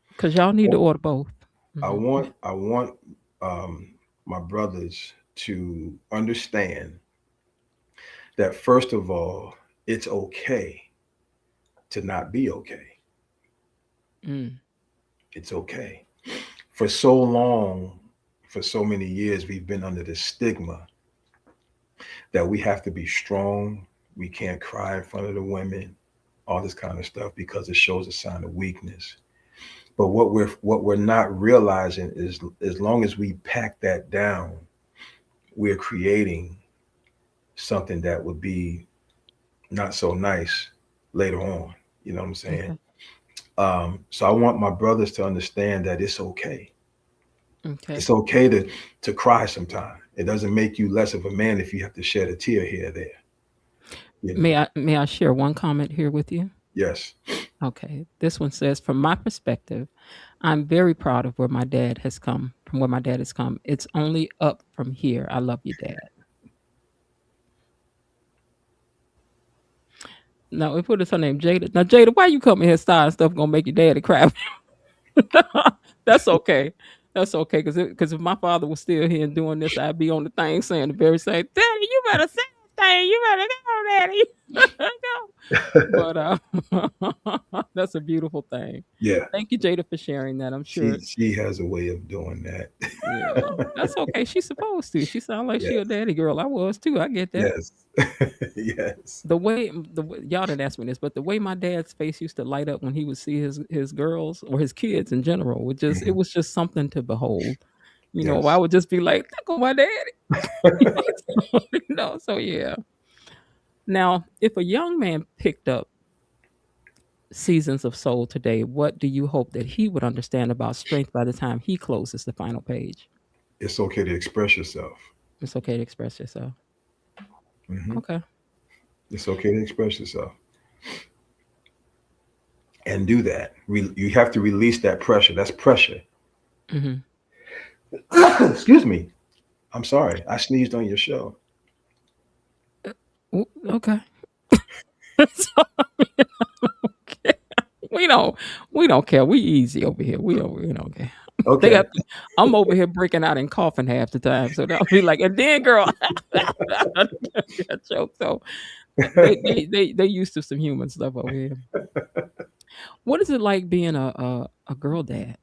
because y'all need to Well, order both. I Mhm. want I want my brothers to understand that first of all, it's okay to not be okay. Mm. It's okay. For so long, for so many years, we've been under the stigma that we have to be strong. We can't cry in front of the women, all this kind of stuff because it shows a sign of weakness. But what we're not realizing is as long as we pack that down, we're creating something that would be not so nice later on. You know what I'm saying? Okay. So I want my brothers to understand that it's okay. Okay. It's okay to cry sometime. It doesn't make you less of a man if you have to shed a tear here or there. You know. May I share one comment here with you? Yes. Okay. This one says, from my perspective, I'm very proud of where my dad has come, from where my dad has come. It's only up from here. I love you, Dad. Now, we put this her name, Jada. Now, Jada, why you coming here starting stuff gonna make your daddy cry? That's okay. That's okay. Because if my father was still here and doing this, I'd be on the thing saying the very same, Daddy, you better say the thing. You better go, Daddy. Go. But that's a beautiful thing. Yeah. Thank you, Jada, for sharing that. I'm sure. She has a way of doing Yeah, that. that's okay. She's supposed to. She sounds like she Yes. a daddy girl. I was too. I get that. Yes. Yes. The way y'all didn't ask me this, but the way my dad's face used to light up when he would see his girls or his kids in general, it Mhm. was just something to behold. I Yes. would just be like, "Look at my daddy," So yeah. Now, if a young man picked up Seasons of Soul today, what do you hope that he would understand about strength by the time he closes the final page? It's okay to express yourself. It's okay to express yourself. Hmm. Okay. It's okay to express yourself and do that. You have to release that pressure. That's pressure. Hmm. Excuse me. I'm sorry. I sneezed on your show. Okay. So, okay. We don't we don't care. We easy over here. We don't care. They Okay. got I'm over here breaking out and coughing half the time. So they'll be like, and then girl that joke. So they used to some human stuff over here. What is it like being a girl dad?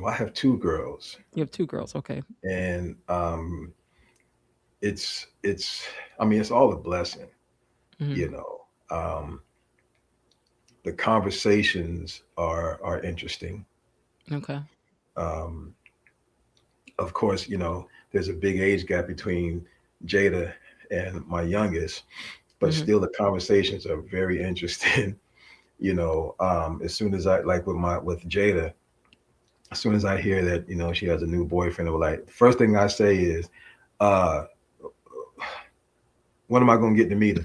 Well, I have two girls, You have two girls, okay. and it's. I mean, it's all a blessing. Hmm. You know, the conversations are interesting. Okay. Um, of course, there's a big age gap between Jada and my youngest, but Hmm. still the conversations are very interesting. As soon as I like with Jada, as soon as I hear that she has a new boyfriend, or like the first thing I say is, uh, when am I gonna get to meet her?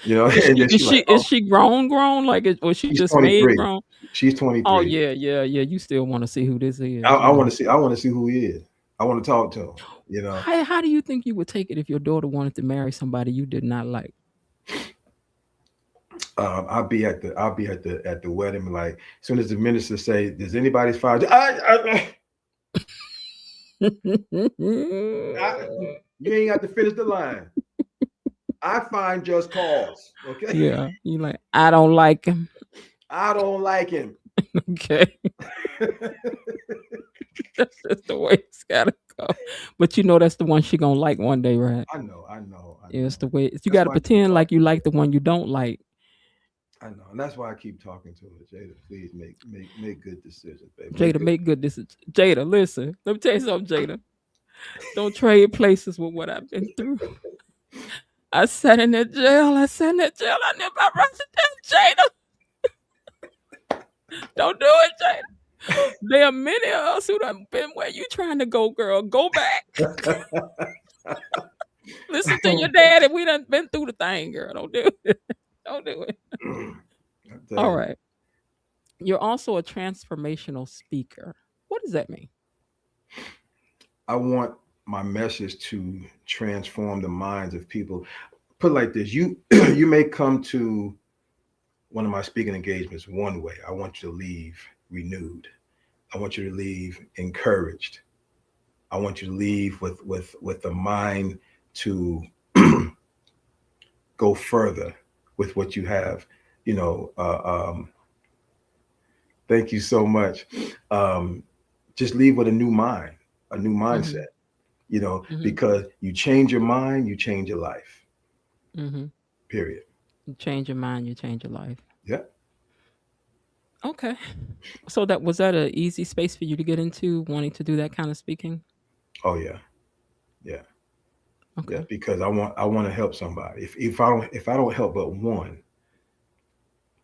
Is And she then is she she like, is oh, she grown? Like, was she she's just made 23. grown? She's Oh 23. yeah, yeah, yeah. You still want to see who this I, I is. want to see. I want to see who he is. I want to talk to him. You know, How do you think you would take it if your daughter wanted to marry somebody you did not like? I'll be at the wedding. Like, as soon as the minister say, "Does anybody's father?" You ain't got to finish the line. I find just cause. Okay, Yeah, you like, I don't like him. I don't like him. Okay, that's just the way it's gotta go. But that's the one she gonna like one day, right? I know. I know. I Yeah, it's know. the way you That's got to why I keep pretend like talking you to like her. the one you don't like. I know, and that's why I keep talking to her. Jada, please make good decisions, baby. Make Jada, good. make good decisions. Jada, listen, let me tell you something, Jada. Don't trade places with what I've been through. I sat in that jail. I sat in that jail. I knew about Russia. Jada, don't do it, Jada. There are many of us who done been where you trying to go, girl. Go back. Listen to your daddy. We done been through the thing, girl. Don't do it. Don't do it. I tell All you, right. You're also a transformational speaker. What does that mean? I want my message to transform the minds of people. Put it like this: you you may come to one of my speaking engagements one way. I want you to leave renewed. I want you to leave encouraged. I want you to leave with the mind to go further with what you have you know, thank you so much. Um, just leave with a new mind, a new Hmm. mindset, Hmm. because you change your mind, you change your life, Hmm. period. You change your mind, you change your life. Yeah. Okay. So that was that a easy space for you to get into, wanting to do that kind of speaking? Oh yeah. Yeah. Yeah. Okay. Because I want to help somebody. If I don't help but one,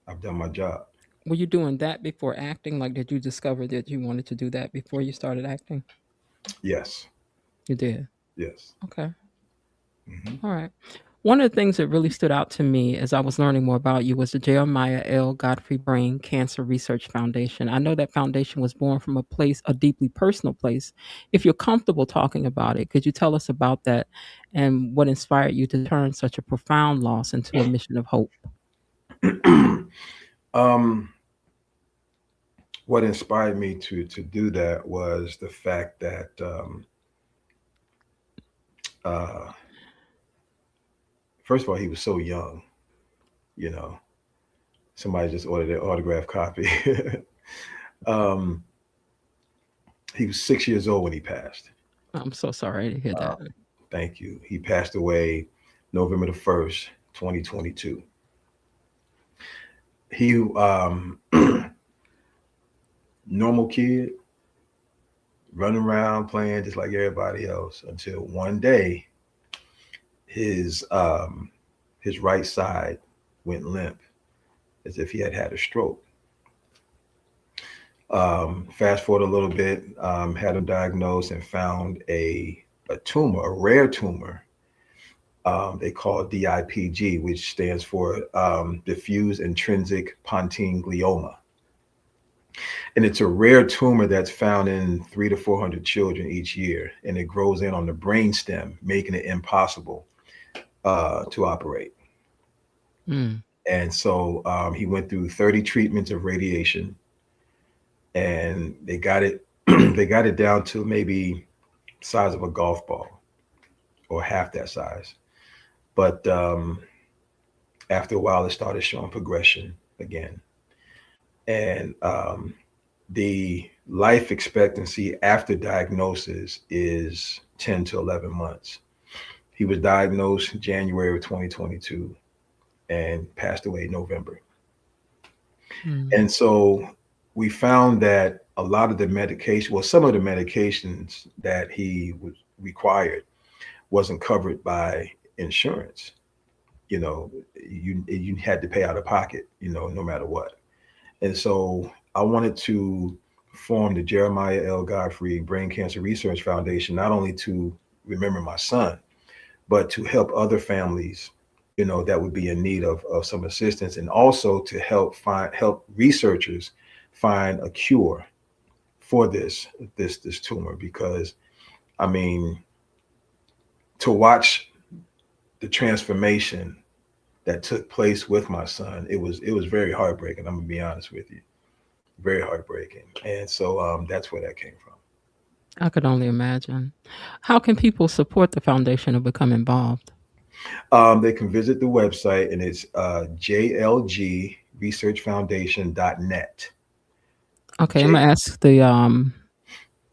I've done my job. Were you doing that before acting? Like, did you discover that you wanted to do that before you started acting? Yes. You did. Yes. Okay. Hmm. All right. One of the things that really stood out to me as I was learning more about you was the Jeremiah L. Godfrey Brain Cancer Research Foundation. I know that foundation was born from a place, a deeply personal place. If you're comfortable talking about it, could you tell us about that and what inspired you to turn such a profound loss into a mission of hope? um, what inspired me to do that was the fact that uh, first of all, he was so young. You know, somebody just ordered an autograph copy. um, he was 6 years old when he passed. I'm so sorry to hear Uh, that. thank you. He passed away November 1st, 2022. He normal kid, running around playing just like everybody else until one day his um, his right side went limp as if he had had a stroke. Fast forward a little bit, had him diagnosed and found a tumor, a rare tumor. They call it DIPG, which stands for diffuse intrinsic pontine glioma. And it's a rare tumor that's found in 300 to 400 children each year, and it grows in on the brainstem, making it impossible to operate. Mm, And so he went through 30 treatments of radiation, and they got it they got it down to maybe size of a golf ball or half that size. But after a while, it started showing progression again, and the life expectancy after diagnosis is 10 to 11 months. He was diagnosed January of 2022 and passed away in November. mm, And so we found that a lot of the medication, well, some of the medications that he was required wasn't covered by insurance. You had to pay out of pocket, no matter what. And so I wanted to form the Jeremiah L. Godfrey Brain Cancer Research Foundation, not only to remember my son, but to help other families, that would be in need of some assistance, and also to help researchers find a cure for this tumor. Because I mean, to watch the transformation that took place with my son, it was very heartbreaking. I'm gonna be honest with you, very heartbreaking. And so that's where that came from. I could only imagine. How can people support the foundation or become involved? They can visit the website, and it's jlgresearchfoundation.net. Okay, I'm J gonna ask the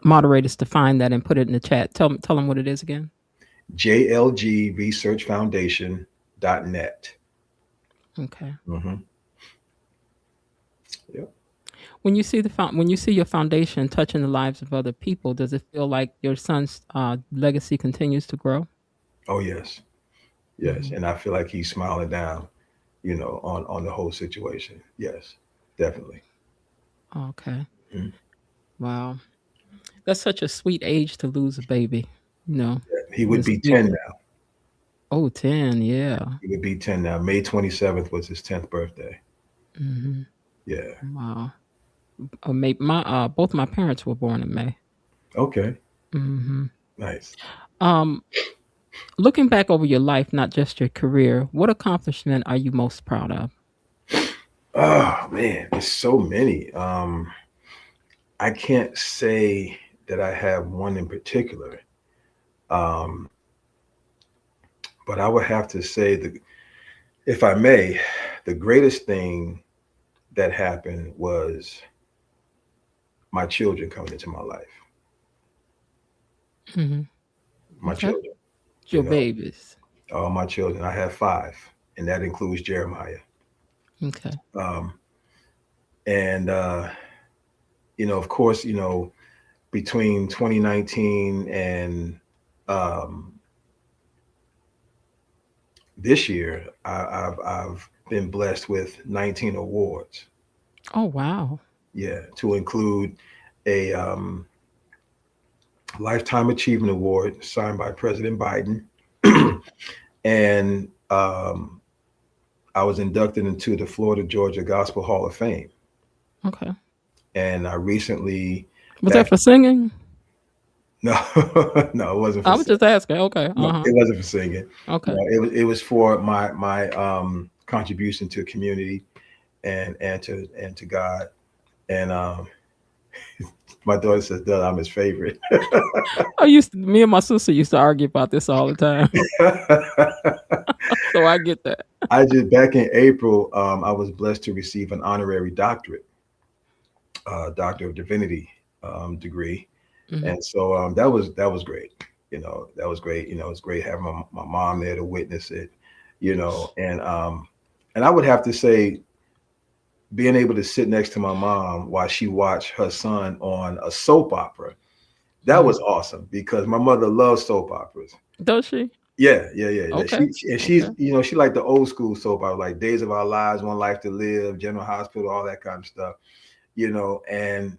moderators to find that and put it in the chat. Tell them what it is again. jlgresearchfoundation.net. Okay. Mm-hmm. Yep. When you see when you see your foundation touching the lives of other people, does it feel like your son's legacy continues to grow? Oh yes, yes. Hmm. And I feel like he's smiling down, on the whole situation. Yes, definitely. Okay. Mhm. Wow. That's such a sweet age to lose a baby. You know, He would it's a be big. 10 now. Oh, 10. Yeah. He would be 10 now. May 27th was his 10th birthday. Hmm. Yeah. Wow. My both my parents were born in May. Okay. Hmm. Nice. Um, Looking back over your life, not just your career, what accomplishment are you most proud of? Oh man, there's so many. I can't say that I have one in particular. Um, but I would have to say, if I may, the greatest thing that happened was my children coming into my life. Hmm. My Okay. children, you Your know, babies. all my children. I have 5, and that includes Jeremiah. Okay. Um, and of course, between 2019 and um, this year, I've been blessed with 19 awards. Oh, wow. Yeah, to include a Lifetime Achievement Award signed by President Biden, and I was inducted into the Florida Georgia Gospel Hall of Fame. Okay. And I recently Was that back for singing? no no, it wasn't for I was singing. just asking. Okay. No, Uh-huh. it wasn't for singing. Okay. No, it was for my contribution to the community and to God. And my daughter says that I'm his favorite. Me and my sister used to argue about this all the time. So I get that. I just back in April, I was blessed to receive an honorary doctorate, Doctor of Divinity degree, Hmm. and so that was great. That was great. It's great having my mom there to witness it. And I would have to say, being able to sit next to my mom while she watched her son on a soap opera, that Hmm. was awesome because my mother loves soap operas. Does she? Yeah, yeah, yeah. Okay. She's Okay. she like the old school soap opera, like Days of Our Lives, One Life to Live, General Hospital, all that kind of stuff. And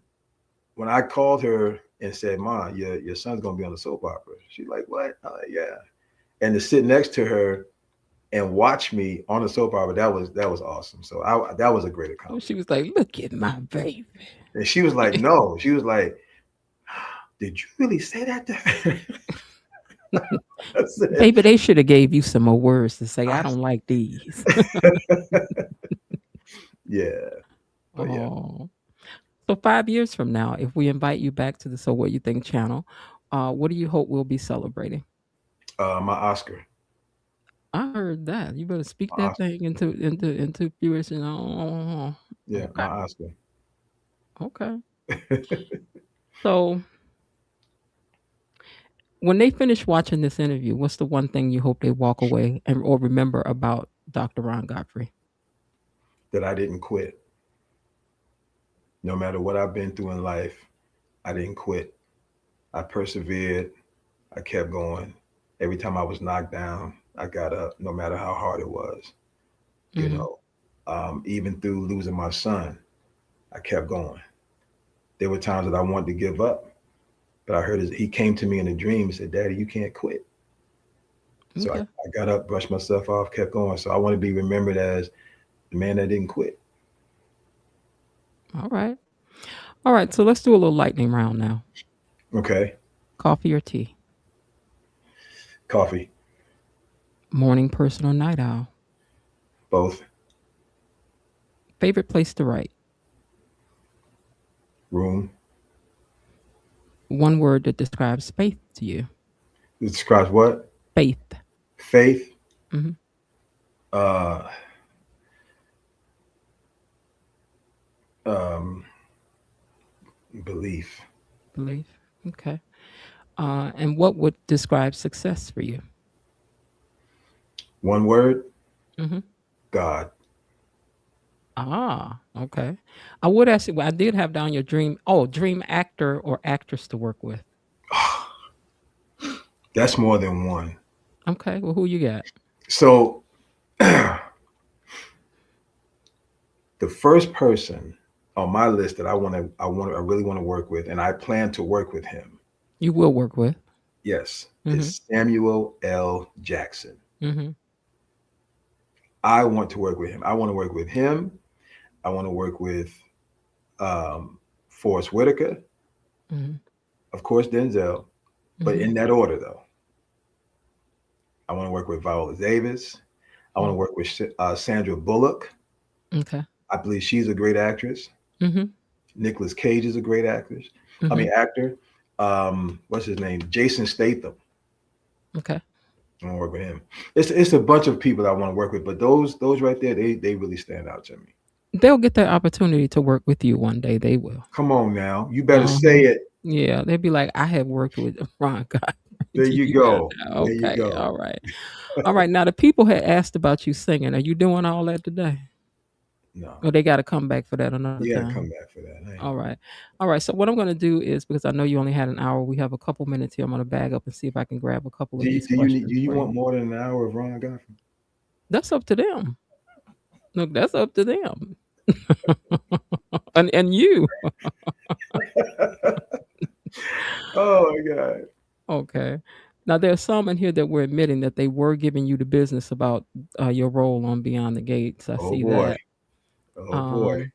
when I called her and said, "Ma, your son's gonna be on the soap opera," she's like, "What?" I'm like, "Yeah." And to sit next to her and watch me on the soap opera, that was awesome. So that was a great Oh, she accomplishment. was like, "Look at my baby." And she was like, "No," she was like, "Did you really say that to her?" I said, Baby, they should have gave you some more words to say. I I, don't like these. yeah, but yeah, Oh. So 5 years from now, if we invite you back to the So What You Think channel, what do you hope we'll be celebrating? my Oscar, I heard that. You better speak my that Oscar, thing into fruition. Oh, yeah, my okay. Oscar. Okay. So when they finish watching this interview, what's the one thing you hope they walk away and or remember about Dr. Ron Godfrey? That I didn't quit. No matter what I've been through in life, I didn't quit. I persevered. I kept going. Every time I was knocked down, I got up, no matter how hard it was. You Hmm. know, even through losing my son, I kept going. There were times that I wanted to give up, but I heard he came to me in a dream and said, "Daddy, you can't quit." So I, Okay. I got up, brushed myself off, kept going. So I want to be remembered as the man that didn't quit. All right. All right. So let's do a little lightning round now. Okay. Coffee or tea? Coffee, Morning person or night owl? both. Favorite place to write? Room. One word that describes faith to you. It describes what? Faith. Faith. Hmm. Uh, um, Belief. Belief. Okay. And what would describe success for you? One word. Hmm. God. Ah, okay. I would ask you, well, I did have down your dream. Oh, dream actor or actress to work with. That's more than one. Okay. Well, who you got? So the first person on my list that I really want to work with, and I plan to work with him, You will work with. yes, Hmm. is Samuel L. Jackson. Hmm. I want to work with him. I want to work with him. I want to work with Forrest Whitaker, Hmm. of course, Denzel, but Hmm. in that order, though. I want to work with Viola Davis. I want to work with Sandra Bullock. Okay. I believe she's a great actress. Hmm. Nicolas Cage is a great actress. I Hmm. mean, actor. What's his name? Jason Statham. Okay. I want to work with him. It's a bunch of people I want to work with, but those right there, they really stand out to me. They'll get that opportunity to work with you one day. They will. Come on now, you better Uh-huh. say it. Yeah, they'd be like, I have worked with Ron Godfrey. There you Yeah. go. There you Okay. go. All right. All right. Now the people had asked about you singing. Are you doing all that today? No, Or they got to come back for that another you got to time? come back for that. I ain't- All right. All right. So what I'm going to do is, because I know you only had an hour, we have a couple minutes here. I'm going to bag up and see if I can grab a couple of these questions do you for you. want more than an hour of Ron Godfrey? That's up to them. Look, that's up to them. And you. Oh my God. Okay. Now there's some in here that were admitting that they were giving you the business about your role on Beyond the Gates. I Oh see boy. that. Oh boy. Um,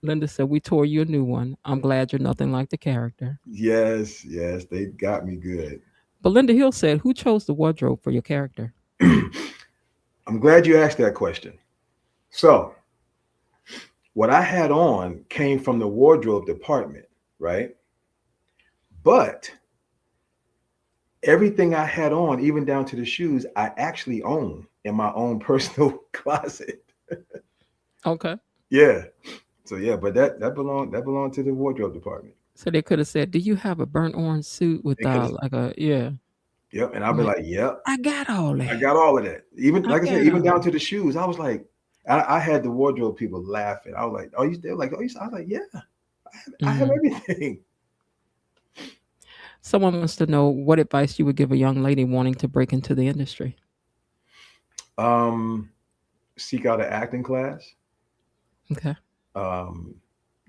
Linda said, "We tore you a new one. I'm glad you're nothing like the character." Yes, yes, they got me good. But Linda Hill said, "Who chose the wardrobe for your character?" I'm glad you asked that question. So, what I had on came from the wardrobe department, right? But everything I had on, even down to the shoes, I actually own in my own personal closet. Okay. Yeah. So yeah, but that belonged to the wardrobe department. So they could have said, "Do you have a burnt orange suit with Because like a yeah?" yep, and I'll be Like, like, yep, I got all I that. got all of that. Even I like I said, got even all. down to the shoes. I was like, I had the wardrobe people laughing. I was like, oh, you still like, oh, you? I was like, yeah, I have Mhm. everything. Someone wants to know what advice you would give a young lady wanting to break into the industry. Um, seek out an acting class. Okay. Um,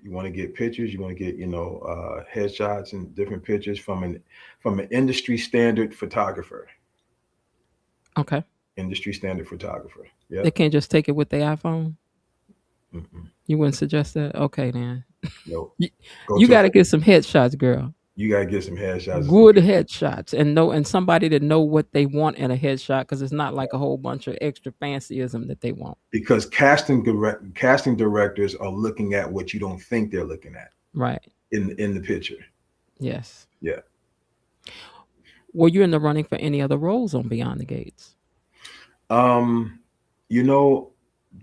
you want to get pictures. You want to get headshots and different pictures from an industry standard photographer. Okay. Industry standard photographer. They Yep. can't just take it with their iPhone. Mm-mm. You wouldn't suggest that? Okay, then. No. You, Go you to. got to get some headshots, girl. You gotta get some headshots and some Good pictures headshots, and somebody to know what they want in a headshot, because it's not like a whole bunch of extra fancyism that they want. because casting directors are looking at what you don't think they're looking at Right. in the picture. Yes. Yeah. Were you in the running for any other roles on Beyond the Gates? Um, you know,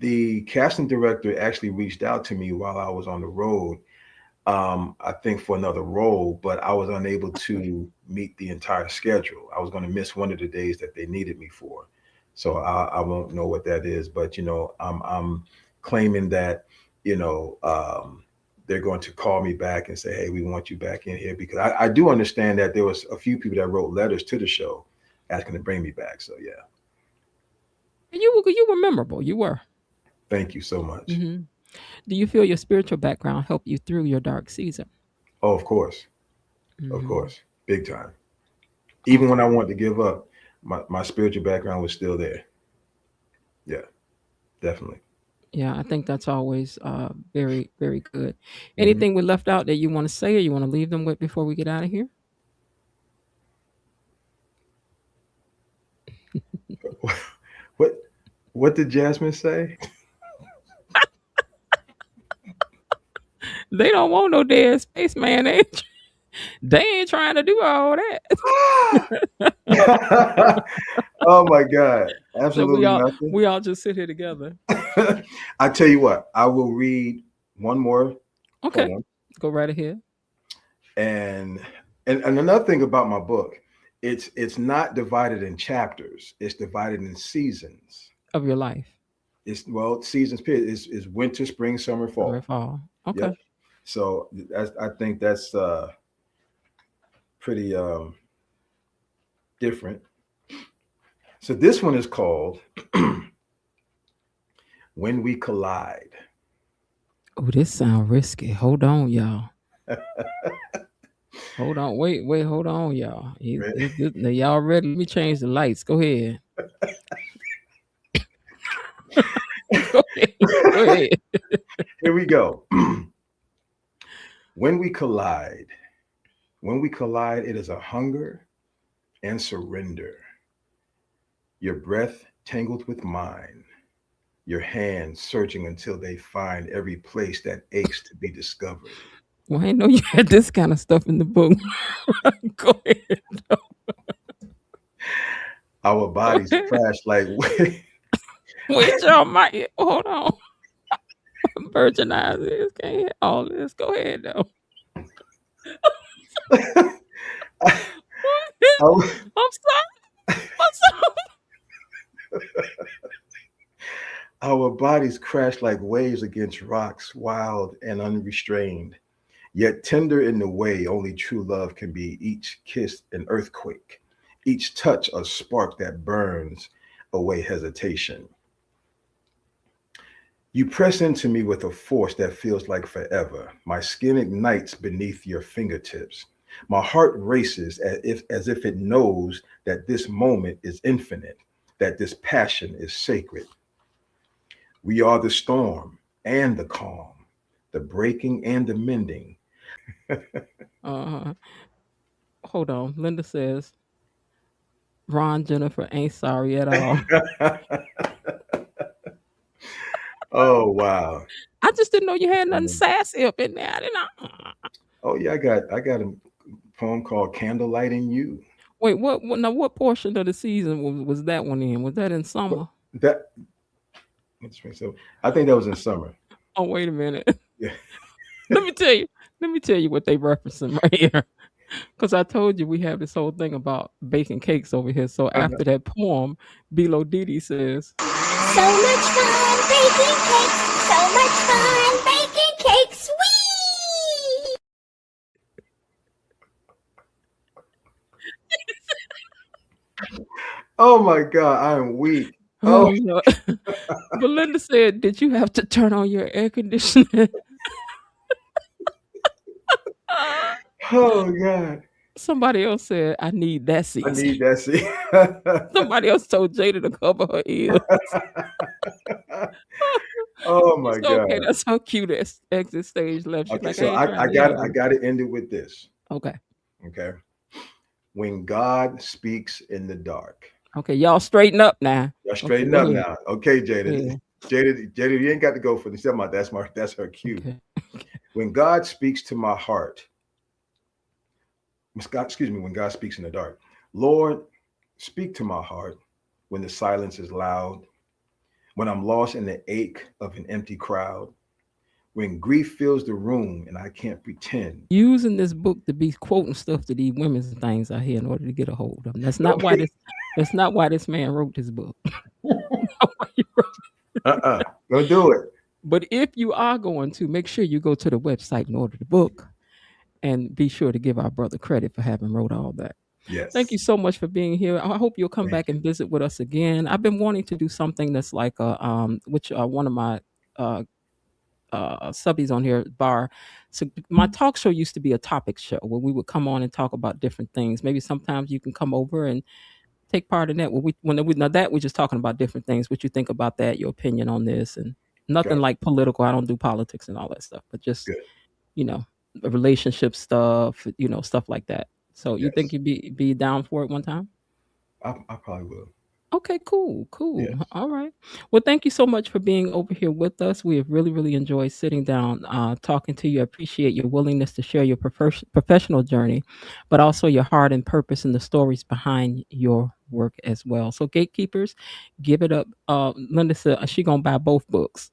the casting director actually reached out to me while I was on the road. I think for another role, but I was unable to meet the entire schedule. I was going to miss one of the days that they needed me for, so I won't know what that is. But I'm claiming that you know they're going to call me back and say, "Hey, we want you back in here," because I do understand that there was a few people that wrote letters to the show asking to bring me back. So yeah, And you were memorable. You were. thank you so much. Hmm. Do you feel your spiritual background helped you through your dark season? Oh, of Hmm. course, big time. Even when I Okay. wanted to give up, my spiritual background was still there. Yeah, definitely. Yeah, I think that's always very, very good. Mhm. Anything we left out that you want to say or you want to leave them with before we get out of here? What what did Jasmine say? They don't want no dead spaceman. They ain't trying to do all that. Oh my God. So Absolutely nothing. we all just sit here together. I tell you what, I will read one more Okay, poem. go right ahead. And and another thing about my book, it's not divided in chapters, it's divided in seasons. Of your life, It's well, seasons period is winter, spring, summer, summer, fall. fall. Yep. Okay. So I think that's pretty different. So this one is called When We Collide. Oh, this sound risky. Hold on, y'all. Hold on. Wait. Hold on, y'all. Now y'all ready? Let me change the lights. Go ahead. Go ahead. Go ahead. Here we go. When we collide, it is a hunger and surrender. Your breath tangled with mine, your hands searching until they find every place that aches to be discovered. Well, I didn't know you had this kind of stuff in the book. Go ahead. Our Go bodies ahead. crash like Wait, y'all might hold on. Virgin eyes is can't hear all this. Go ahead though. our, I'm sorry. I'm sorry. our bodies crash like waves against rocks, wild and unrestrained. Yet tender in the way only true love can be, each kiss an earthquake, each touch a spark that burns away hesitation. You press into me with a force that feels like forever. My skin ignites beneath your fingertips. My heart races as if it knows that this moment is infinite, that this passion is sacred. We are the storm and the calm, the breaking and the mending. Uh-huh. Hold on. Linda says Ron Jennifer ain't sorry at all. Oh wow. I just didn't know you had nothing sassy up in there. I didn't know. Oh yeah, I got a poem called Candlelight in You. Wait, what now what portion of the season was that one in? Was that in But summer? that so I think that was in summer. Oh, wait a minute. Yeah. Let me tell you what they referencing right here. Because I told you we have this whole thing about baking cakes over here. So Uh-huh. after that poem, Bilo Didi says, So much fun baking cakes. So much fun baking cakes. Whee! Oh my God, I am weak. "Oh Oh, no." Belinda said, "Did you have to turn on your air conditioner?" oh God. Somebody else said, "I need that I season." need that seat. Somebody else told Jada to cover her ears. oh my It's okay. God. That's how cute exit stage left. She's Okay, like, I so ain't I trying to hear I you. got to end it with this. Okay. Okay. When God speaks in the dark. Okay. Y'all straighten up now. Y'all Okay. straighten Go up ahead. now. Okay, Jada. Yeah. Jada, you ain't got to go for this. That's her cue. Okay. When God speaks to my heart, when God speaks in the dark, Lord, speak to my heart when the silence is loud, when I'm lost in the ache of an empty crowd, when grief fills the room and I can't pretend. Using this book to be quoting stuff to these women's things out here in order to get a hold of them. That's not why Okay. this man wrote this book. Don't do it. But if you are going to, make sure you go to the website and order the book, and be sure to give our brother credit for having wrote all that. Thank you Yes. so much for being here. I hope you'll come Thank back and visit with us again. I've been wanting to do something that's like which one of my uh, subbies on here, Bar. So my talk show used to be a topic show where we would come on and talk about different things. Maybe sometimes you can come over and take part in that. Now that we're just talking about different things. What you think about that? Your opinion on this, and nothing Got like political. I don't do politics and all that stuff, but just good. you know, relationship stuff, stuff like that. So you think Yes. you'd be down for it one time? I probably will. Okay, cool, cool. Yes. All right. Well, thank you so much for being over here with us. We have really, really enjoyed sitting down, talking to you. I appreciate your willingness to share your professional journey, but also your heart and purpose and the stories behind your work as well. So, gatekeepers, give it up. Linda said she gonna buy both books.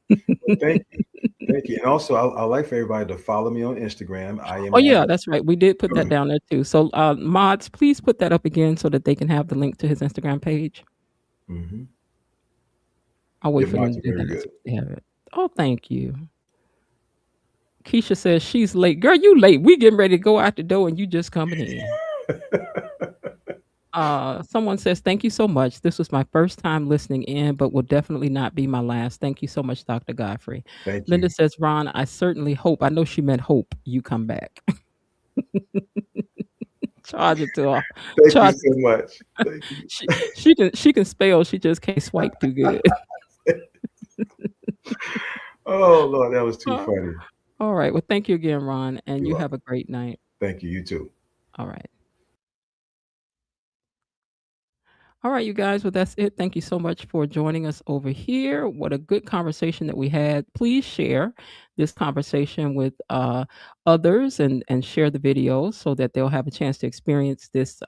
Well, thank you. Thank you. And also, I'd like for everybody to follow me on Instagram. I am Oh on. yeah, that's right. We did put that down there too. So mods, please put that up again so that they can have the link to his Instagram page. Mm-hmm. I'll wait Your for them mods to are do very that good. so they have it. Oh, thank you. Keisha says she's late. Girl, you late. We getting ready to go out the door and you just coming in. Someone says, thank you so much. This was my first time listening in, but will definitely not be my last. Thank you so much, Dr. Godfrey. Thank Linda you. says, Ron, I certainly hope, I know she meant hope you come back. Charge it to her. Thank you Charge so much. Thank you. she can spell, she just can't swipe too good. Oh Lord, that was too funny. All right. Well, thank you again, Ron, and You're you welcome. have a great night. Thank you. You too. All right. All right, you guys. Well, that's it. Thank you so much for joining us over here. What a good conversation that we had. Please share this conversation with others and share the video so that they'll have a chance to experience this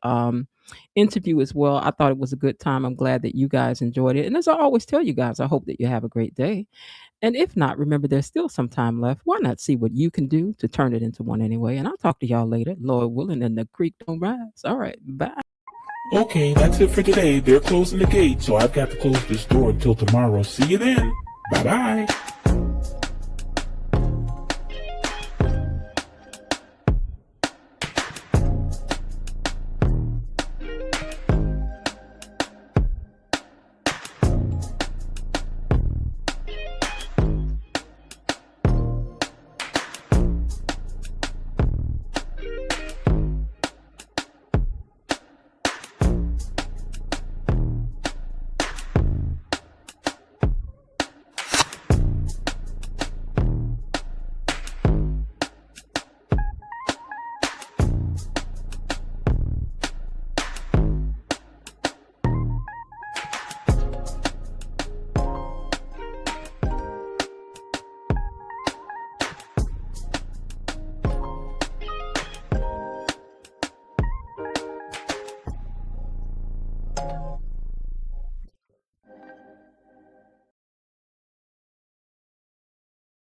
interview as well. I thought it was a good time. I'm glad that you guys enjoyed it. And as I always tell you guys, I hope that you have a great day. And if not, remember there's still some time left. Why not see what you can do to turn it into one anyway? And I'll talk to y'all later, Lord willing, and the creek don't rise. All right, bye. Okay, that's it for today. They're closing the gate, so I've got to close this door until tomorrow. See you then. Bye-bye.